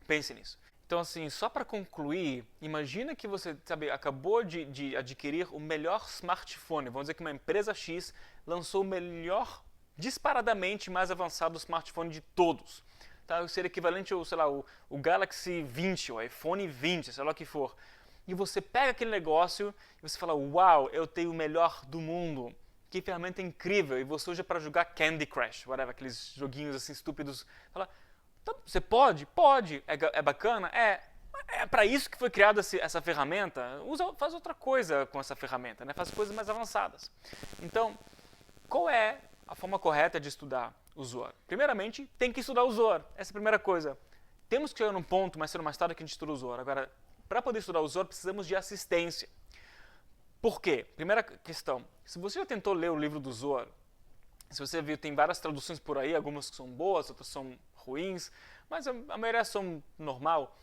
Pense nisso. Então, assim, só para concluir, imagina que você, sabe, acabou de adquirir o melhor smartphone. Vamos dizer que uma empresa X lançou o melhor, disparadamente mais avançado smartphone de todos. Tá? Seria equivalente ao, sei lá, o Galaxy 20, o iPhone 20, sei lá o que for. E você pega aquele negócio e você fala, uau, eu tenho o melhor do mundo. Que ferramenta incrível. E você usa para jogar Candy Crush, whatever, aqueles joguinhos assim estúpidos. Fala, então, você pode? Pode. É bacana? É. É para isso que foi criada essa ferramenta. Faz outra coisa com essa ferramenta, né? Faz coisas mais avançadas. Então, qual é a forma correta de estudar o Zohar? Primeiramente, tem que estudar o Zohar. Essa é a primeira coisa. Temos que chegar num ponto, mais cedo ou mais tarde, que a gente estuda o Zohar. Agora, para poder estudar o Zohar, precisamos de assistência. Por quê? Primeira questão. Se você já tentou ler o livro do Zohar, se você viu, tem várias traduções por aí, algumas que são boas, outras são ruins, mas a maioria são normal.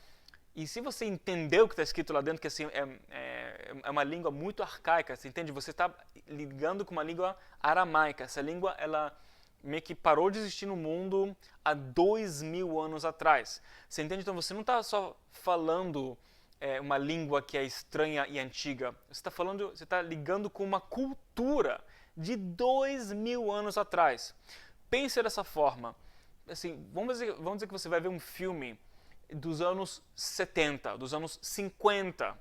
E se você entendeu o que está escrito lá dentro, que assim, é uma língua muito arcaica, você entende? Você está ligando com uma língua aramaica. Essa língua, ela meio que parou de existir no mundo há 2000 anos atrás. Você entende? Então você não está só falando uma língua que é estranha e antiga. Você está ligando com uma cultura de 2000 anos atrás. Pense dessa forma. Assim, vamos dizer que você vai ver um filme dos anos 70, dos anos 50,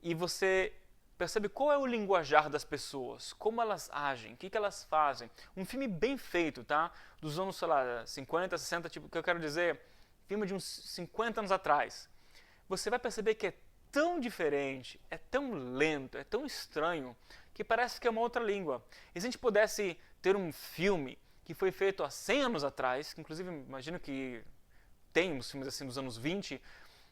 e você percebe qual é o linguajar das pessoas, como elas agem, o que elas fazem. Um filme bem feito, tá? Dos anos, sei lá, 50, 60, tipo, o que eu quero dizer, filme de uns 50 anos atrás. Você vai perceber que é tão diferente, é tão lento, é tão estranho, que parece que é uma outra língua. E se a gente pudesse ter um filme que foi feito há 100 anos atrás, que inclusive imagino que tem uns filmes assim dos anos 20,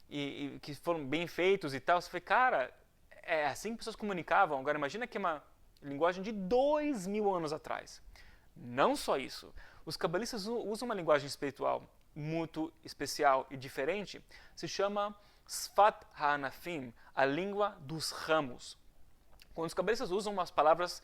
e que foram bem feitos e tal, você fala, cara, é assim que pessoas comunicavam. Agora imagina que é uma linguagem de 2000 anos atrás. Não só isso, os cabalistas usam uma linguagem espiritual muito especial e diferente, se chama Sfat HaAnafim, a língua dos ramos. Quando os cabalistas usam as palavras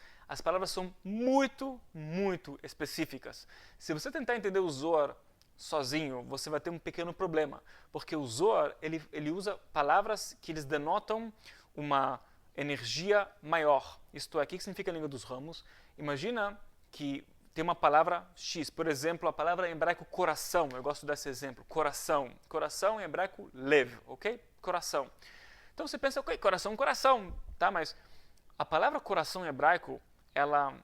são muito, muito específicas. Se você tentar entender o Zohar sozinho, você vai ter um pequeno problema, porque o Zohar, ele usa palavras que eles denotam uma energia maior. Isto é, o que significa a língua dos ramos? Imagina que tem uma palavra X, por exemplo, a palavra em hebraico coração, eu gosto desse exemplo, coração. Coração em hebraico, lev, ok? Coração. Então você pensa, ok, coração, coração, tá? Mas a palavra coração em hebraico, ela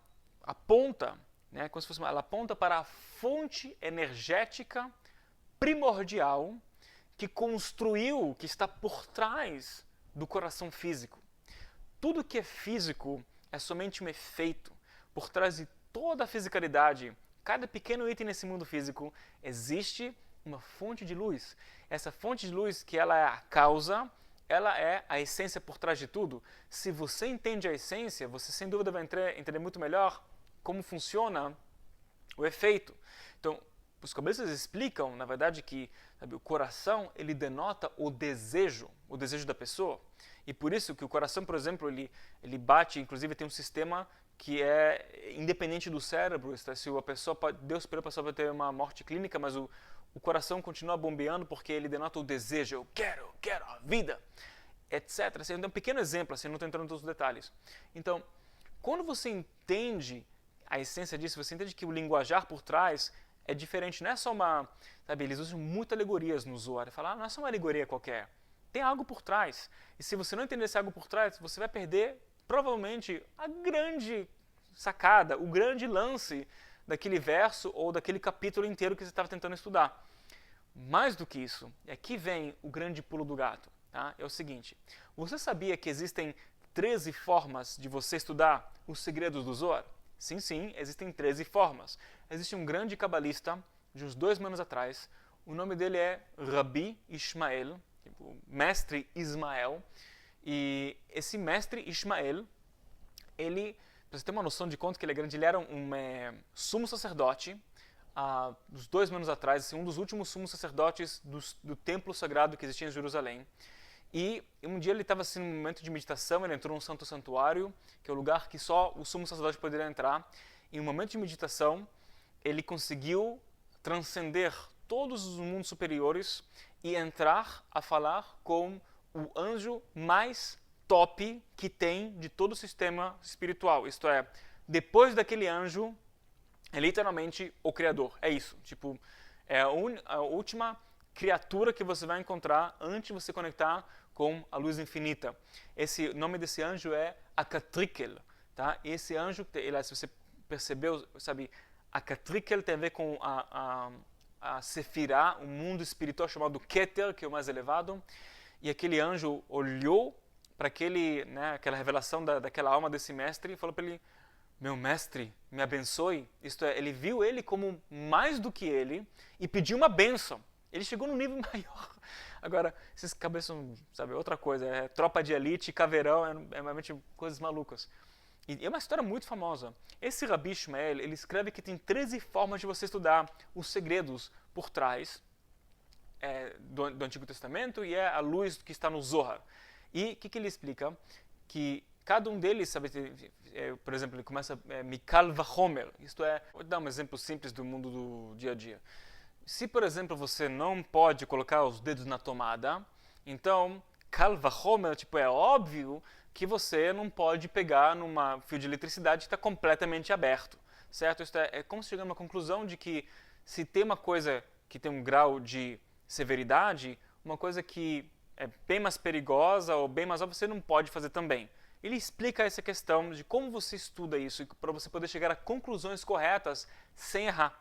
aponta, né, como se fosse ela aponta para a fonte energética primordial que construiu, que está por trás do coração físico. Tudo que é físico é somente um efeito. Por trás de toda a fisicalidade, cada pequeno item nesse mundo físico, existe uma fonte de luz. Essa fonte de luz, que ela é a causa, ela é a essência por trás de tudo. Se você entende a essência, você sem dúvida vai entender muito melhor como funciona o efeito. Então, os cabalistas explicam, na verdade, que sabe, o coração ele denota o desejo da pessoa. E por isso que o coração, por exemplo, ele bate, inclusive tem um sistema que é independente do cérebro. Se a pessoa Deus espera a pessoa vai ter uma morte clínica, mas o coração continua bombeando porque ele denota o desejo. Eu quero a vida, etc. Assim, é um pequeno exemplo, assim, não estou entrando em todos os detalhes. Então, quando você entende a essência disso, você entende que o linguajar por trás é diferente, não é só uma... Sabe, eles usam muitas alegorias no Zohar. Falam, não é só uma alegoria qualquer. Tem algo por trás. E se você não entender esse algo por trás, você vai perder, provavelmente, a grande sacada, o grande lance daquele verso ou daquele capítulo inteiro que você estava tentando estudar. Mais do que isso, aqui vem o grande pulo do gato. Tá? É o seguinte, você sabia que existem 13 formas de você estudar os segredos do Zohar? Sim, sim, existem 13 formas. Existe um grande cabalista, de uns 2 anos atrás, o nome dele é Rabbi Ishmael, tipo, mestre Ismael, e esse mestre Ishmael, ele, para você ter uma noção de quanto que ele é grande, ele era um sumo sacerdote, uns 2 anos atrás, assim, um dos últimos sumos sacerdotes do templo sagrado que existia em Jerusalém. E um dia ele estava assim, num momento de meditação, ele entrou num santo santuário, que é o lugar que só o sumo sacerdote poderia entrar. E em um momento de meditação, ele conseguiu transcender todos os mundos superiores e entrar a falar com o anjo mais top que tem de todo o sistema espiritual. Isto é, depois daquele anjo, é literalmente o Criador. É isso. Tipo, é a última criatura que você vai encontrar antes de você conectar com a luz infinita. O nome desse anjo é Akatrikel. Tá? Esse anjo, se você percebeu, sabe, Akatrikel tem a ver com a Sefirah, um mundo espiritual chamado Keter, que é o mais elevado. E aquele anjo olhou para aquela revelação daquela alma desse mestre e falou para ele: meu mestre, me abençoe. Isto é, ele viu ele como mais do que ele e pediu uma bênção. Ele chegou num nível maior. Agora, esses cabeças, sabe, outra coisa. É tropa de elite, caveirão, é realmente coisas malucas. E é uma história muito famosa. Esse Rabi Ishmael, ele escreve que tem 13 formas de você estudar os segredos por trás do Antigo Testamento e é a luz que está no Zohar. E o que ele explica? Que cada um deles, sabe, por exemplo, ele começa Mikal Vachomer, isto é, vou dar um exemplo simples do mundo do dia a dia. Se, por exemplo, você não pode colocar os dedos na tomada, então, Kal Vachomer, tipo, é óbvio que você não pode pegar numa fio de eletricidade que está completamente aberto, certo? Isto é como se chegar a uma conclusão de que se tem uma coisa que tem um grau de severidade, uma coisa que é bem mais perigosa ou bem mais óbvia, você não pode fazer também. Ele explica essa questão de como você estuda isso para você poder chegar a conclusões corretas sem errar.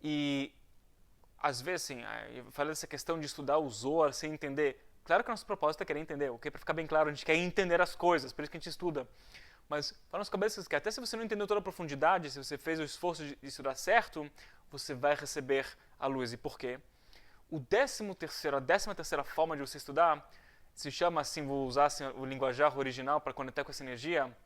E, às vezes, assim, eu falei dessa questão de estudar o Zohar sem entender. Claro que o nosso propósito é querer entender, ok? Para ficar bem claro, a gente quer entender as coisas, por isso que a gente estuda. Mas, para nossa cabeça, que até se você não entendeu toda a profundidade, se você fez o esforço de estudar certo, você vai receber a luz. E por quê? A 13ª forma de você estudar se chama, assim, vou usar assim, o linguajar original para conectar com essa energia,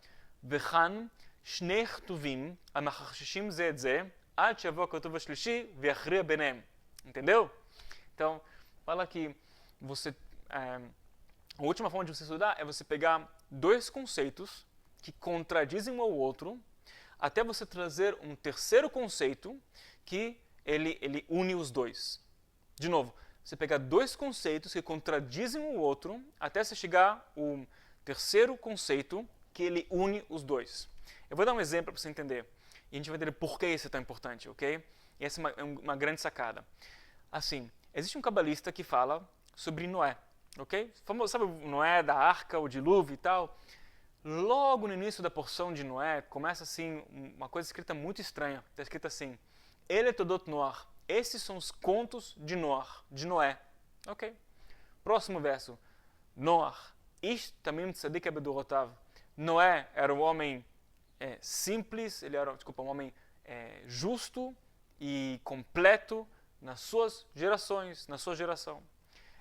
Vechan Shnei Chtuvim Amachashishim Ze et Ze Ad Shavua Katuv Shlishi Ve'achria Benem. Entendeu? Então, fala que a última forma de você estudar é você pegar dois conceitos que contradizem um ao outro até você trazer um terceiro conceito que ele une os dois. De novo, você pegar dois conceitos que contradizem o outro até você chegar ao terceiro conceito que ele une os dois. Eu vou dar um exemplo para você entender. E a gente vai entender por que isso é tão importante, ok? E essa é uma grande sacada. Assim, existe um cabalista que fala sobre Noé, ok? Sabe o Noé da arca, o dilúvio e tal? Logo no início da porção de Noé, começa assim uma coisa escrita muito estranha. Está escrito assim: Ele Todot Noar. Esses são os contos de Noé. Ok. Próximo verso. Noar. Ish tamim tzadik bedorotav. Noé era um homem simples, ele era, um homem justo e completo nas suas gerações, na sua geração.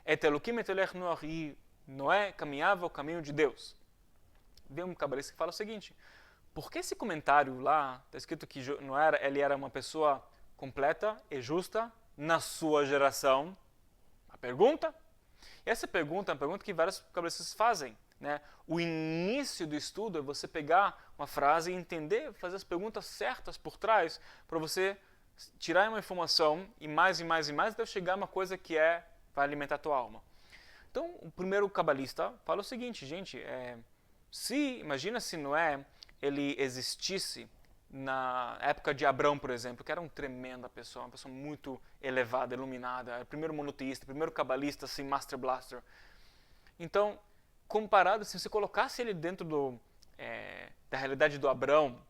Et Elokim et elech Noar. E Noé caminhava o caminho de Deus. Vem um cabalista que fala o seguinte: por que esse comentário lá, está escrito que ele era uma pessoa completa e justa na sua geração? A pergunta. E essa pergunta é uma pergunta que vários cabalistas fazem. Né? O início do estudo é você pegar uma frase e entender, fazer as perguntas certas por trás, para você tirar uma informação e mais, até chegar a uma coisa que vai alimentar a tua alma. Então, o primeiro cabalista fala o seguinte, gente, imagina se Noé ele existisse na época de Abrão, por exemplo, que era uma tremenda pessoa, uma pessoa muito elevada, iluminada, o primeiro monoteísta, o primeiro cabalista, assim, Master Blaster. Então, comparado, se você colocasse ele dentro da realidade do Abrão,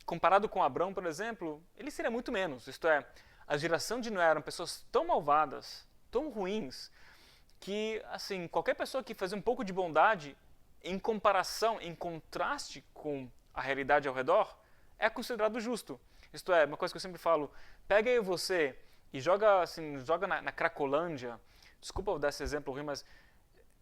comparado com Abrão, por exemplo, ele seria muito menos. Isto é, a geração de Noé eram pessoas tão malvadas, tão ruins, que, assim, qualquer pessoa que fazia um pouco de bondade, em comparação, em contraste com a realidade ao redor, é considerado justo. Isto é, uma coisa que eu sempre falo, pega aí você e joga na Cracolândia, desculpa eu dar esse exemplo ruim, mas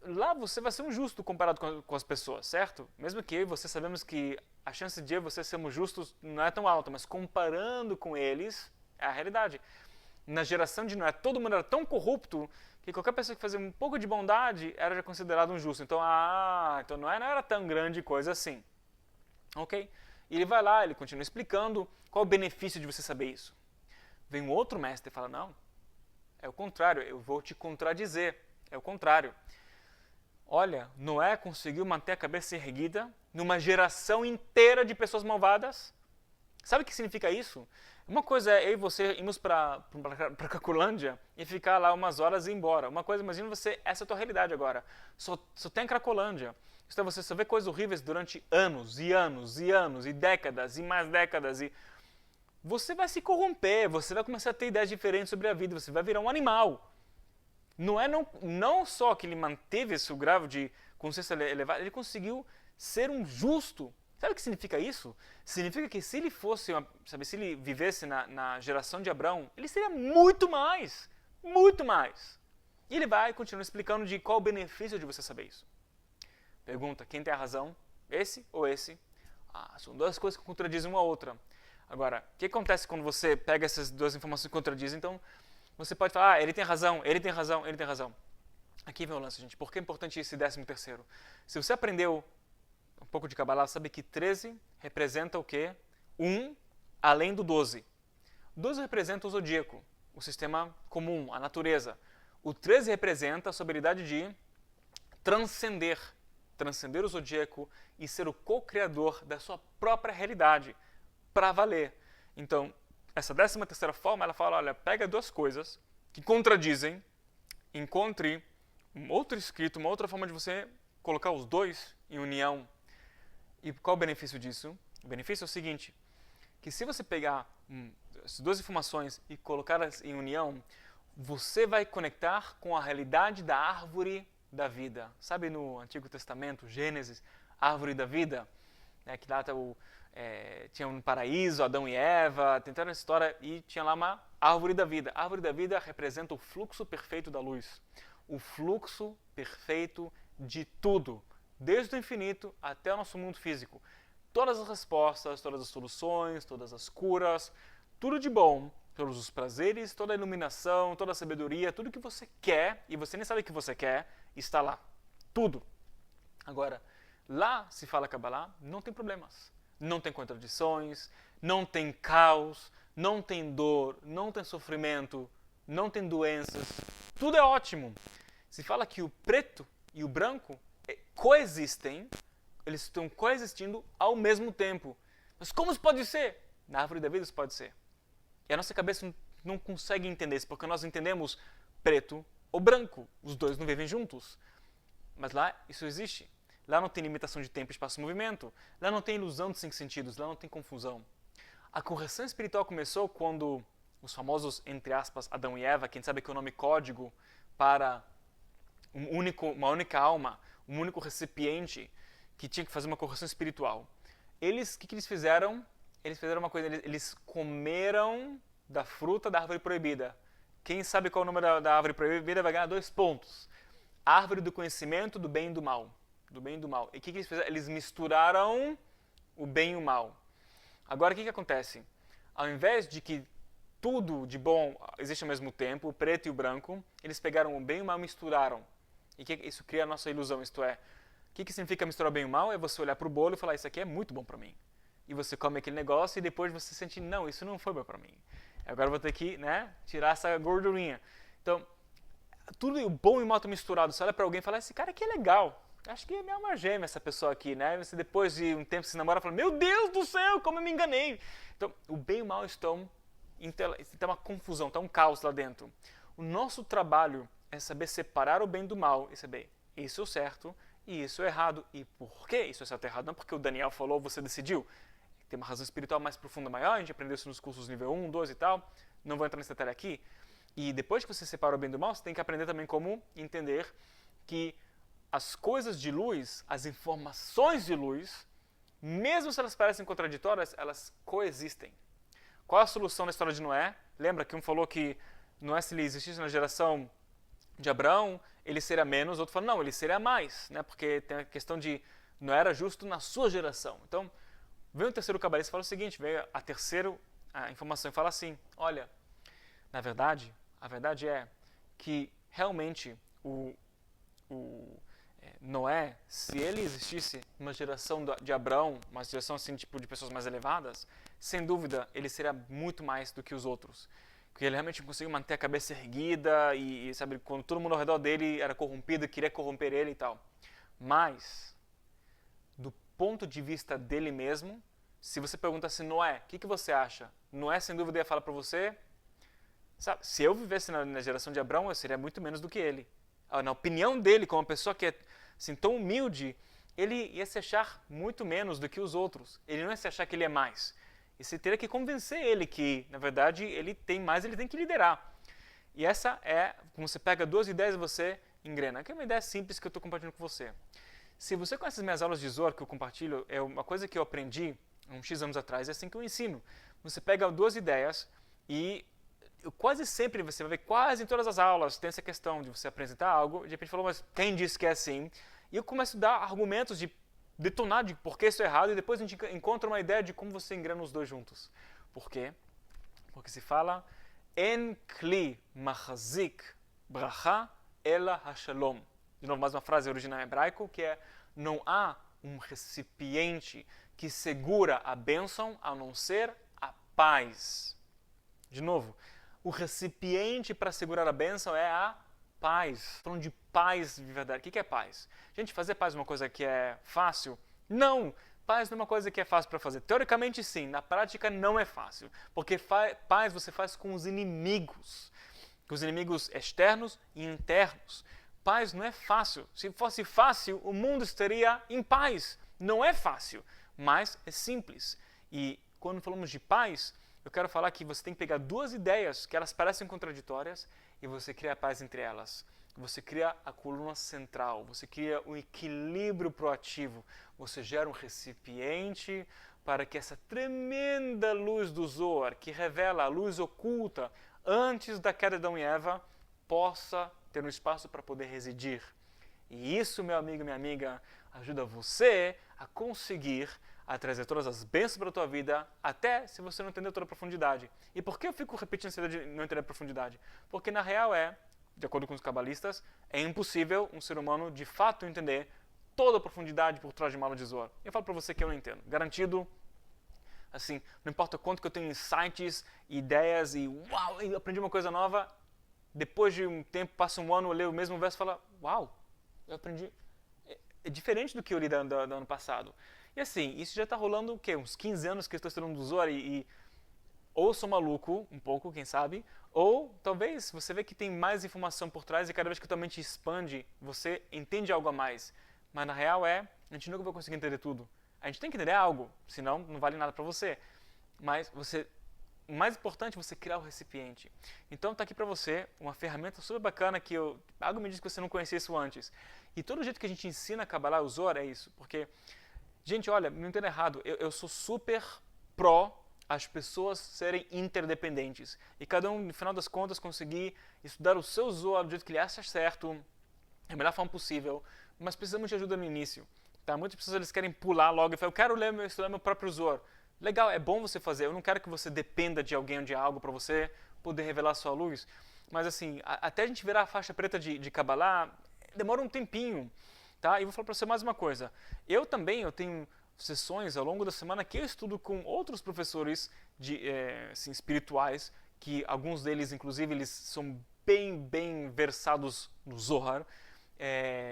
lá você vai ser um justo comparado com as pessoas, certo? Mesmo que eu e você sabemos que a chance de eu e você sermos justos não é tão alta, mas comparando com eles, é a realidade. Na geração de Noé, todo mundo era tão corrupto que qualquer pessoa que fazia um pouco de bondade era já considerado um justo. Então, então Noé não era tão grande coisa assim. Ok? E ele vai lá, ele continua explicando qual o benefício de você saber isso. Vem um outro mestre e fala, não, É o contrário, eu vou te contradizer. É o contrário. Olha, Noé conseguiu manter a cabeça erguida numa geração inteira de pessoas malvadas. Sabe o que significa isso? Uma coisa é eu e você irmos para Cracolândia e ficar lá umas horas e ir embora. Uma coisa, imagina você, essa é a tua realidade agora. Só tem Cracolândia. Então você só vê coisas horríveis durante anos e anos e anos e décadas e mais décadas. E você vai se corromper, você vai começar a ter ideias diferentes sobre a vida, você vai virar um animal. Não só que ele manteve esse grau de consciência elevada, ele conseguiu ser um justo. Sabe o que significa isso? Significa que se ele fosse, se ele vivesse na geração de Abraão, ele seria muito mais. Muito mais. E ele vai continuar explicando de qual o benefício de você saber isso. Pergunta, quem tem a razão? Esse ou esse? São duas coisas que contradizem uma a outra. Agora, o que acontece quando você pega essas duas informações que contradizem? Então, você pode falar, ele tem razão, ele tem razão, ele tem razão. Aqui vem o lance, gente. Por que é importante esse 13º? Se você aprendeu um pouco de Kabbalah, sabe que 13 representa o quê? 1 além do 12. 12 representa o zodíaco, o sistema comum, a natureza. O 13 representa a sua habilidade de transcender o zodíaco e ser o co-criador da sua própria realidade, para valer. Então, essa 13ª forma, ela fala, olha, pega duas coisas que contradizem, encontre um outro escrito, uma outra forma de você colocar os dois em união. E qual o benefício disso? O benefício é o seguinte, que se você pegar essas duas informações e colocá-las em união, você vai conectar com a realidade da árvore da vida. Sabe no Antigo Testamento, Gênesis, árvore da vida? Que lá tinha um paraíso, Adão e Eva, tentaram essa história e tinha lá uma árvore da vida. A árvore da vida representa o fluxo perfeito da luz. O fluxo perfeito de tudo, desde o infinito até o nosso mundo físico. Todas as respostas, todas as soluções, todas as curas, tudo de bom, todos os prazeres, toda a iluminação, toda a sabedoria, tudo que você quer, e você nem sabe o que você quer, está lá. Tudo. Agora, lá se fala Kabbalah, não tem problemas. Não tem contradições, não tem caos, não tem dor, não tem sofrimento, não tem doenças. Tudo é ótimo. Se fala que o preto e o branco coexistem, eles estão coexistindo ao mesmo tempo. Mas como isso pode ser? Na árvore da vida isso pode ser. E a nossa cabeça não consegue entender isso, porque nós entendemos preto ou branco. Os dois não vivem juntos. Mas lá isso existe. Lá não tem limitação de tempo, espaço e movimento. Lá não tem ilusão de 5 sentidos. Lá não tem confusão. A correção espiritual começou quando os famosos, entre aspas, Adão e Eva, quem sabe que é o nome código para uma única alma, um único recipiente que tinha que fazer uma correção espiritual. O que eles fizeram? Eles fizeram uma coisa, eles comeram da fruta da árvore proibida. Quem sabe qual é o nome da árvore proibida vai ganhar 2 pontos. Árvore do conhecimento do bem e do mal. Do bem e do mal. E o que eles fizeram? Eles misturaram o bem e o mal. Agora, o que acontece? Ao invés de que tudo de bom existe ao mesmo tempo, o preto e o branco, eles pegaram o bem e o mal e misturaram. E isso cria a nossa ilusão, isto é, o que significa misturar o bem e o mal? É você olhar para o bolo e falar, isso aqui é muito bom para mim. E você come aquele negócio e depois você sente, não, isso não foi bom para mim. Agora eu vou ter que tirar essa gordurinha. Então, tudo o bom e o mal estão misturados. Você olha para alguém e fala, esse cara aqui é legal. Acho que é minha alma gêmea essa pessoa aqui, né? Você depois de um tempo se namora e fala, meu Deus do céu, como eu me enganei. Então, o bem e o mal estão, tem uma confusão, está um caos lá dentro. O nosso trabalho é saber separar o bem do mal e saber, isso é o certo e isso é errado. E por que isso é certo e errado? Não porque o Daniel falou, você decidiu. Tem uma razão espiritual mais profunda, maior, a gente aprendeu isso nos cursos nível 1, 2 e tal. Não vou entrar nesse detalhe aqui. E depois que você separa o bem do mal, você tem que aprender também como entender que as coisas de luz, as informações de luz, mesmo se elas parecem contraditórias, elas coexistem. Qual a solução da história de Noé? Lembra que um falou que Noé, se ele existisse na geração de Abraão, ele seria menos, outro falou, não, ele seria mais, né? Porque tem a questão de não era justo na sua geração. Então, vem o terceiro cabalista e fala o seguinte, veio a terceira informação e fala assim, olha, na verdade, a verdade é que realmente Noé, se ele existisse numa geração de Abraão, uma geração assim, tipo de pessoas mais elevadas, sem dúvida, ele seria muito mais do que os outros. que ele realmente conseguiu manter a cabeça erguida e, sabe, quando todo mundo ao redor dele era corrompido e queria corromper ele e tal. Mas, do ponto de vista dele mesmo, se você pergunta assim, Noé, o que você acha? Noé, sem dúvida, ia falar para você, sabe, se eu vivesse na geração de Abraão, eu seria muito menos do que ele. Na opinião dele, como uma pessoa que é assim, tão humilde, ele ia se achar muito menos do que os outros. Ele não ia se achar que ele é mais. E você teria que convencer ele que, na verdade, ele tem mais, ele tem que liderar. E essa é, como você pega duas ideias e você engrena. Aqui é uma ideia simples que eu estou compartilhando com você. Se você conhece as minhas aulas de Zohar que eu compartilho, é uma coisa que eu aprendi uns X anos atrás, é assim que eu ensino. Você pega duas ideias e quase sempre, você vai ver quase em todas as aulas, tem essa questão de você apresentar algo, de repente falou, mas quem disse que é assim? E eu começo a dar argumentos de detonar de por que isso é errado e depois a gente encontra uma ideia de como você engrena os dois juntos. Por quê? Porque se fala En kli machazik bracha ela hashalom. De novo, mais uma frase original em hebraico, que é não há um recipiente que segura a bênção a não ser a paz. De novo, o recipiente para segurar a bênção é a paz. Falando de paz de verdade. O que é paz? Gente, fazer paz é uma coisa que é fácil? Não! Paz não é uma coisa que é fácil para fazer. Teoricamente, sim. Na prática, não é fácil. Porque paz você faz com os inimigos. Com os inimigos externos e internos. Paz não é fácil. Se fosse fácil, o mundo estaria em paz. Não é fácil, mas é simples. E quando falamos de paz, eu quero falar que você tem que pegar duas ideias que elas parecem contraditórias e você cria a paz entre elas. Você cria a coluna central, você cria um equilíbrio proativo, você gera um recipiente para que essa tremenda luz do Zohar, que revela a luz oculta antes da queda de Adão e Eva, possa ter um espaço para poder residir. E isso, meu amigo e minha amiga, ajuda você a conseguir a trazer todas as bênçãos para a tua vida, até se você não entender toda a profundidade. E por que eu fico repetindo essa ideia de não entender a profundidade? Porque na real de acordo com os cabalistas, é impossível um ser humano de fato entender toda a profundidade por trás de uma aula de Zohar. Eu falo para você que eu não entendo. Garantido, assim, não importa quanto que eu tenho insights, ideias e uau, eu aprendi uma coisa nova, depois de um tempo, passa um ano, eu leio o mesmo verso e falo, uau, eu aprendi. É diferente do que eu li do ano passado. E assim, isso já está rolando o quê? Uns 15 anos que eu estou estudando Zohar e ou sou maluco, um pouco, quem sabe, ou talvez você vê que tem mais informação por trás e cada vez que a tua mente expande, você entende algo a mais. Mas na real a gente nunca vai conseguir entender tudo. A gente tem que entender algo, senão não vale nada para você. Mas o mais importante é você criar o recipiente. Então está aqui para você uma ferramenta super bacana que algo me diz que você não conhecia isso antes. E todo jeito que a gente ensina a Kabbalah, o Zohar, é isso. Porque, gente, olha, não entenda errado, eu sou super pró as pessoas serem interdependentes. E cada um, no final das contas, conseguir estudar o seu Zohar do jeito que ele acha certo, da melhor forma possível. Mas precisamos de ajuda no início. Tá? Muitas pessoas eles querem pular logo e falar, eu quero estudar meu próprio Zohar. Legal, é bom você fazer. Eu não quero que você dependa de alguém ou de algo para você poder revelar sua luz. Mas assim, até a gente virar a faixa preta de Kabbalah, demora um tempinho. Tá? E vou falar para você mais uma coisa. Eu tenho sessões ao longo da semana que eu estudo com outros professores assim, espirituais, que alguns deles, inclusive, eles são bem versados no Zohar.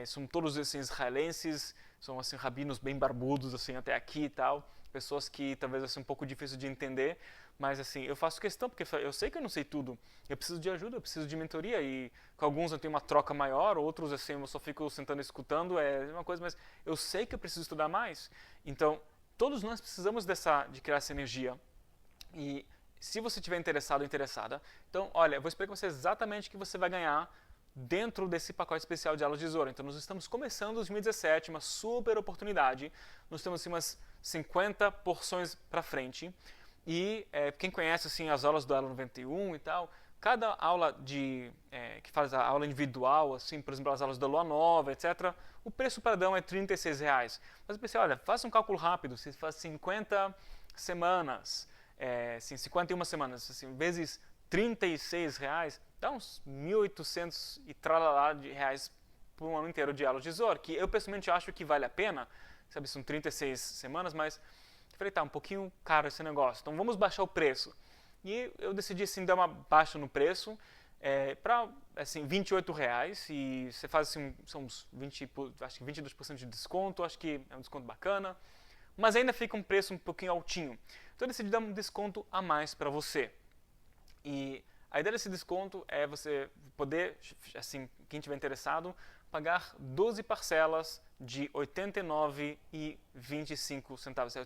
São todos assim, israelenses, são assim, rabinos bem barbudos assim, até aqui e tal. Pessoas que talvez vai ser um pouco difícil de entender, mas assim, eu faço questão, porque eu sei que eu não sei tudo. Eu preciso de ajuda, eu preciso de mentoria, e com alguns eu tenho uma troca maior, outros assim, eu só fico sentando e escutando, é uma coisa, mas eu sei que eu preciso estudar mais. Então, todos nós precisamos de criar essa energia. E se você estiver interessado ou interessada, então, olha, eu vou explicar para você exatamente o que você vai ganhar dentro desse pacote especial de aulas de Zohar. Então, nós estamos começando 2017, uma super oportunidade. Nós temos assim, umas 50 porções para frente. E quem conhece assim, as aulas do Elo 91 e tal, cada aula que faz a aula individual, assim, por exemplo, as aulas da Lua Nova, etc., o preço padrão é R$36. Mas eu pensei, olha, faça um cálculo rápido, se faz 50 semanas, assim, 51 semanas, assim, vezes R$36, dá uns 1.800 e tralalá de reais por um ano inteiro de aulas de Zohar, que eu pessoalmente acho que vale a pena, sabe, são 36 semanas, mas eu falei, tá, um pouquinho caro esse negócio, então vamos baixar o preço. e eu decidi assim dar uma baixa no preço para assim R$ 28 e você faz assim, são uns 20, acho que 22% de desconto, acho que é um desconto bacana, mas ainda fica um preço um pouquinho altinho. Então eu decidi dar um desconto a mais para você. E a ideia desse desconto é você poder, assim, quem estiver interessado, pagar 12 parcelas de R$ 89,25. R$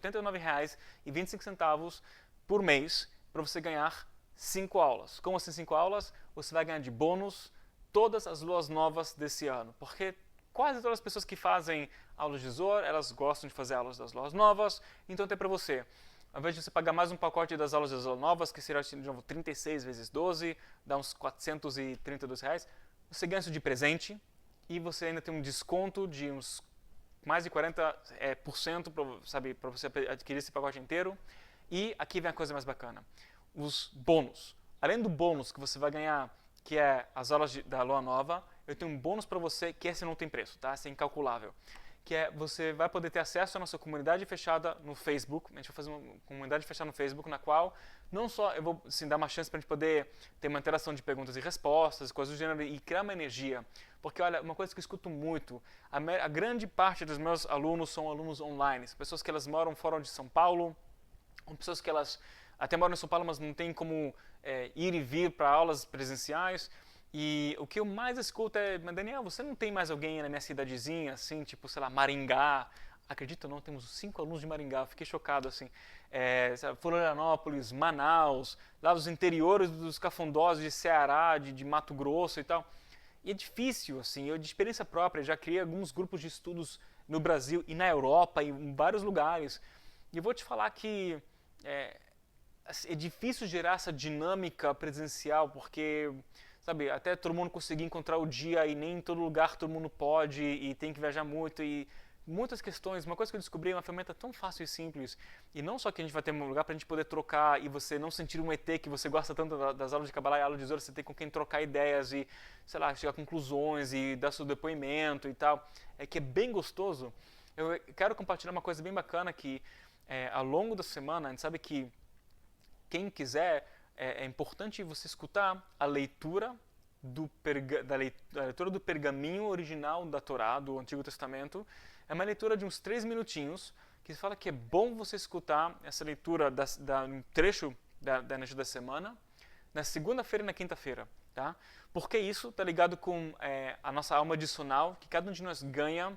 89,25 por mês para você ganhar 5 aulas. Como assim 5 aulas? Você vai ganhar de bônus todas as luas novas desse ano. Porque quase todas as pessoas que fazem aulas de Zohar, elas gostam de fazer aulas das luas novas, então tem para você. Ao invés de você pagar mais um pacote das aulas de Zohar novas, que será de novo 36 vezes 12, dá uns R$ 432, você ganha isso de presente e você ainda tem um desconto de uns mais de 40% para você adquirir esse pacote inteiro. E aqui vem a coisa mais bacana, os bônus. Além do bônus que você vai ganhar, que é as aulas da Lua Nova, eu tenho um bônus para você que esse não tem preço, tá? Esse é incalculável. Que é você vai poder ter acesso à nossa comunidade fechada no Facebook. A gente vai fazer uma comunidade fechada no Facebook na qual não só eu vou assim, dar uma chance para a gente poder ter uma interação de perguntas e respostas, coisas do gênero, e criar uma energia. Porque, olha, uma coisa que eu escuto muito, a grande parte dos meus alunos são alunos online, pessoas que elas moram fora de São Paulo, ou pessoas que elas até moram em São Paulo, mas não tem como ir e vir para aulas presenciais. E o que eu mais escuto é, mas Daniel, você não tem mais alguém na minha cidadezinha, assim, tipo, sei lá, Maringá? Acredito ou não, temos 5 alunos de Maringá, eu fiquei chocado, assim. Florianópolis, Manaus, lá dos interiores dos cafundós de Ceará, de Mato Grosso e tal. E é difícil, assim, eu de experiência própria já criei alguns grupos de estudos no Brasil e na Europa e em vários lugares. E eu vou te falar que é difícil gerar essa dinâmica presencial, porque, sabe, até todo mundo conseguir encontrar o dia e nem em todo lugar todo mundo pode e tem que viajar muito e muitas questões. Uma coisa que eu descobri é uma ferramenta tão fácil e simples, e não só que a gente vai ter um lugar para a gente poder trocar e você não sentir um ET que você gosta tanto das aulas de Kabbalah e aulas de Zohar, você tem com quem trocar ideias e, sei lá, chegar a conclusões e dar seu depoimento e tal, que é bem gostoso. Eu quero compartilhar uma coisa bem bacana que ao longo da semana, a gente sabe que quem quiser, é importante você escutar a leitura da leitura do pergaminho original da Torá, do Antigo Testamento. É uma leitura de uns 3 minutinhos, que fala que é bom você escutar essa leitura um trecho da energia da semana, na segunda-feira e na quinta-feira. Tá? Porque isso está ligado com a nossa alma adicional, que cada um de nós ganha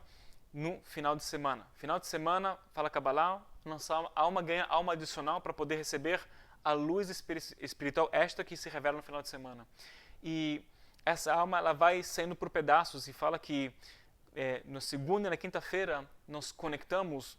no final de semana. Final de semana, fala Kabbalah, nossa alma ganha alma adicional para poder receber a luz espiritual esta que se revela no final de semana. E essa alma ela vai saindo por pedaços e fala que na segunda e na quinta-feira nós conectamos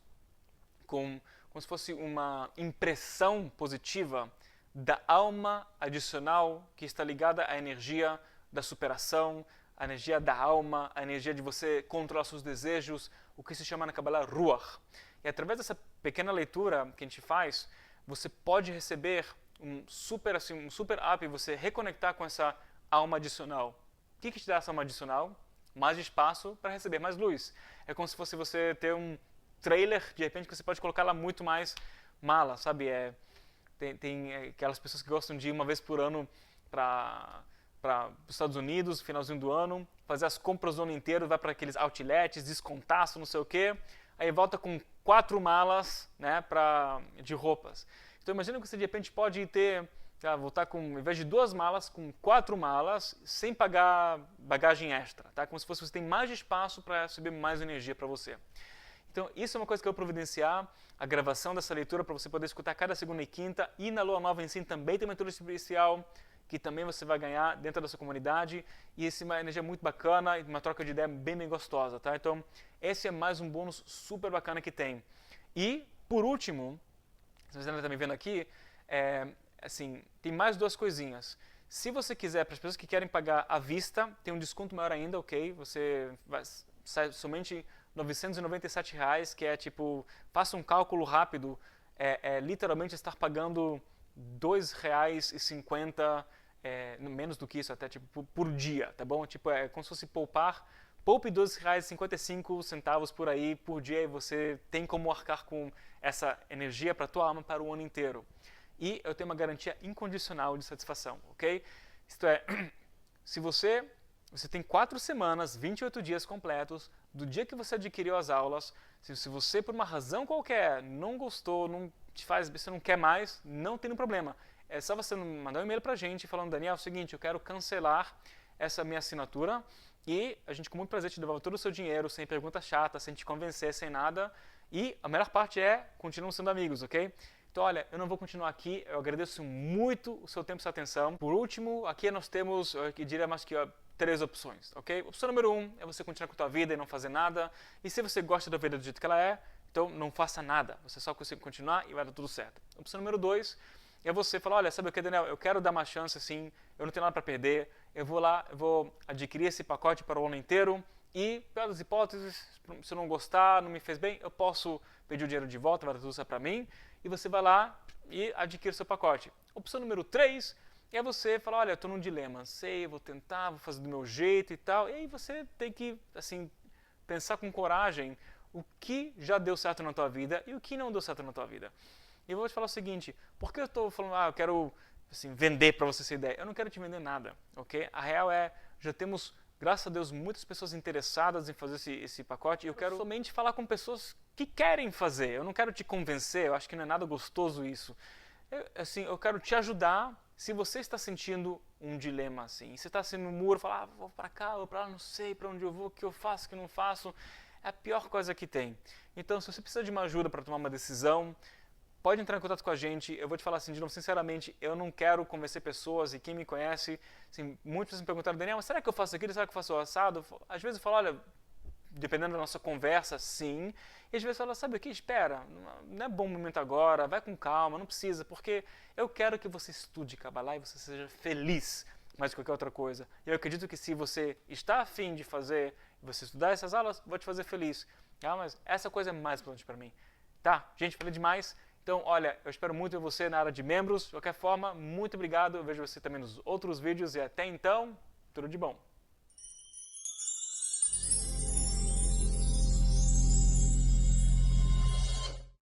como se fosse uma impressão positiva da alma adicional que está ligada à energia da superação, a energia da alma, a energia de você controlar seus desejos, o que se chama na Kabbalah Ruach. E através dessa pequena leitura que a gente faz, você pode receber um super up e você reconectar com essa alma adicional. O que te dá essa alma adicional? Mais espaço para receber mais luz. É como se fosse você ter um trailer, de repente, que você pode colocar lá muito mais mala, sabe? Tem aquelas pessoas que gostam de ir uma vez por ano para os Estados Unidos, finalzinho do ano, fazer as compras do ano inteiro, vai para aqueles outlets, descontaço, não sei o quê, aí volta com 4 malas, né, de roupas. Então imagina que você de repente pode voltar com, ao invés de 2 malas, com 4 malas, sem pagar bagagem extra, tá? Como se você tem mais espaço para receber mais energia para você. Então isso é uma coisa que eu vou providenciar, a gravação dessa leitura para você poder escutar cada segunda e quinta, e na Lua Nova em si também tem uma leitura especial, que também você vai ganhar dentro da sua comunidade, e essa é uma energia muito bacana, e uma troca de ideia bem gostosa, tá? Então, esse é mais um bônus super bacana que tem. E, por último, se você ainda está me vendo aqui, assim, tem mais 2 coisinhas. Se você quiser, para as pessoas que querem pagar à vista, tem um desconto maior ainda, ok? Você sai somente R$ 997, que é tipo, faça um cálculo rápido, literalmente estar pagando R$ 2,50, menos do que isso até, tipo, por dia, tá bom? Tipo, é como se fosse poupe R$ 2,55 por aí por dia e você tem como arcar com essa energia para a tua alma para o ano inteiro. e eu tenho uma garantia incondicional de satisfação, ok? Isto é, se você tem 4 semanas, 28 dias completos, do dia que você adquiriu as aulas, se você por uma razão qualquer não gostou, você não quer mais, não tem nenhum problema. É só você mandar um e-mail pra gente falando, Daniel, é o seguinte, eu quero cancelar essa minha assinatura e a gente com muito prazer te devolve todo o seu dinheiro, sem pergunta chata, sem te convencer, sem nada. E a melhor parte é, continuam sendo amigos, ok? Então, olha, eu não vou continuar aqui, eu agradeço muito o seu tempo e sua atenção. Por último, aqui nós temos, eu diria mais que 3 opções, ok? Opção número 1 é você continuar com a tua vida e não fazer nada. E se você gosta da vida do jeito que ela é, então não faça nada. Você só consegue continuar e vai dar tudo certo. Opção número 2 é você falar, olha, sabe o que, Daniel? Eu quero dar uma chance assim, eu não tenho nada para perder, eu vou lá, eu vou adquirir esse pacote para o ano inteiro e, pelas hipóteses, se eu não gostar, não me fez bem, eu posso pedir o dinheiro de volta, vai dar tudo certo para mim, e você vai lá e adquire o seu pacote. Opção número 3 é você falar, olha, eu estou num dilema, sei, vou tentar, vou fazer do meu jeito e tal, e aí você tem que, assim, pensar com coragem o que já deu certo na tua vida e o que não deu certo na tua vida. E eu vou te falar o seguinte, por que eu estou falando, eu quero assim, vender para você essa ideia? Eu não quero te vender nada, ok? A real é, já temos, graças a Deus, muitas pessoas interessadas em fazer esse pacote e eu quero somente falar com pessoas que querem fazer. Eu não quero te convencer, eu acho que não é nada gostoso isso. Eu quero te ajudar se você está sentindo um dilema assim. Você está assim no muro, fala, vou para cá, vou para lá, não sei para onde eu vou, o que eu faço, o que não faço. É a pior coisa que tem. Então, se você precisa de uma ajuda para tomar uma decisão, pode entrar em contato com a gente. Eu vou te falar assim, de novo, sinceramente, eu não quero convencer pessoas, e quem me conhece, assim, muitas pessoas me perguntaram, Daniel, mas será que eu faço aquilo? Será que eu faço o assado? Às vezes eu falo, olha, dependendo da nossa conversa, sim. E às vezes eu falo, sabe o que? Espera, não é bom momento agora, vai com calma, não precisa, porque eu quero que você estude Kabbalah e você seja feliz mais do que qualquer outra coisa. E eu acredito que se você está afim de fazer, você estudar essas aulas, vai te fazer feliz. Mas essa coisa é mais importante para mim. Tá, gente, falei demais. Então, olha, eu espero muito ver você na área de membros. De qualquer forma, muito obrigado. Eu vejo você também nos outros vídeos e até então, tudo de bom.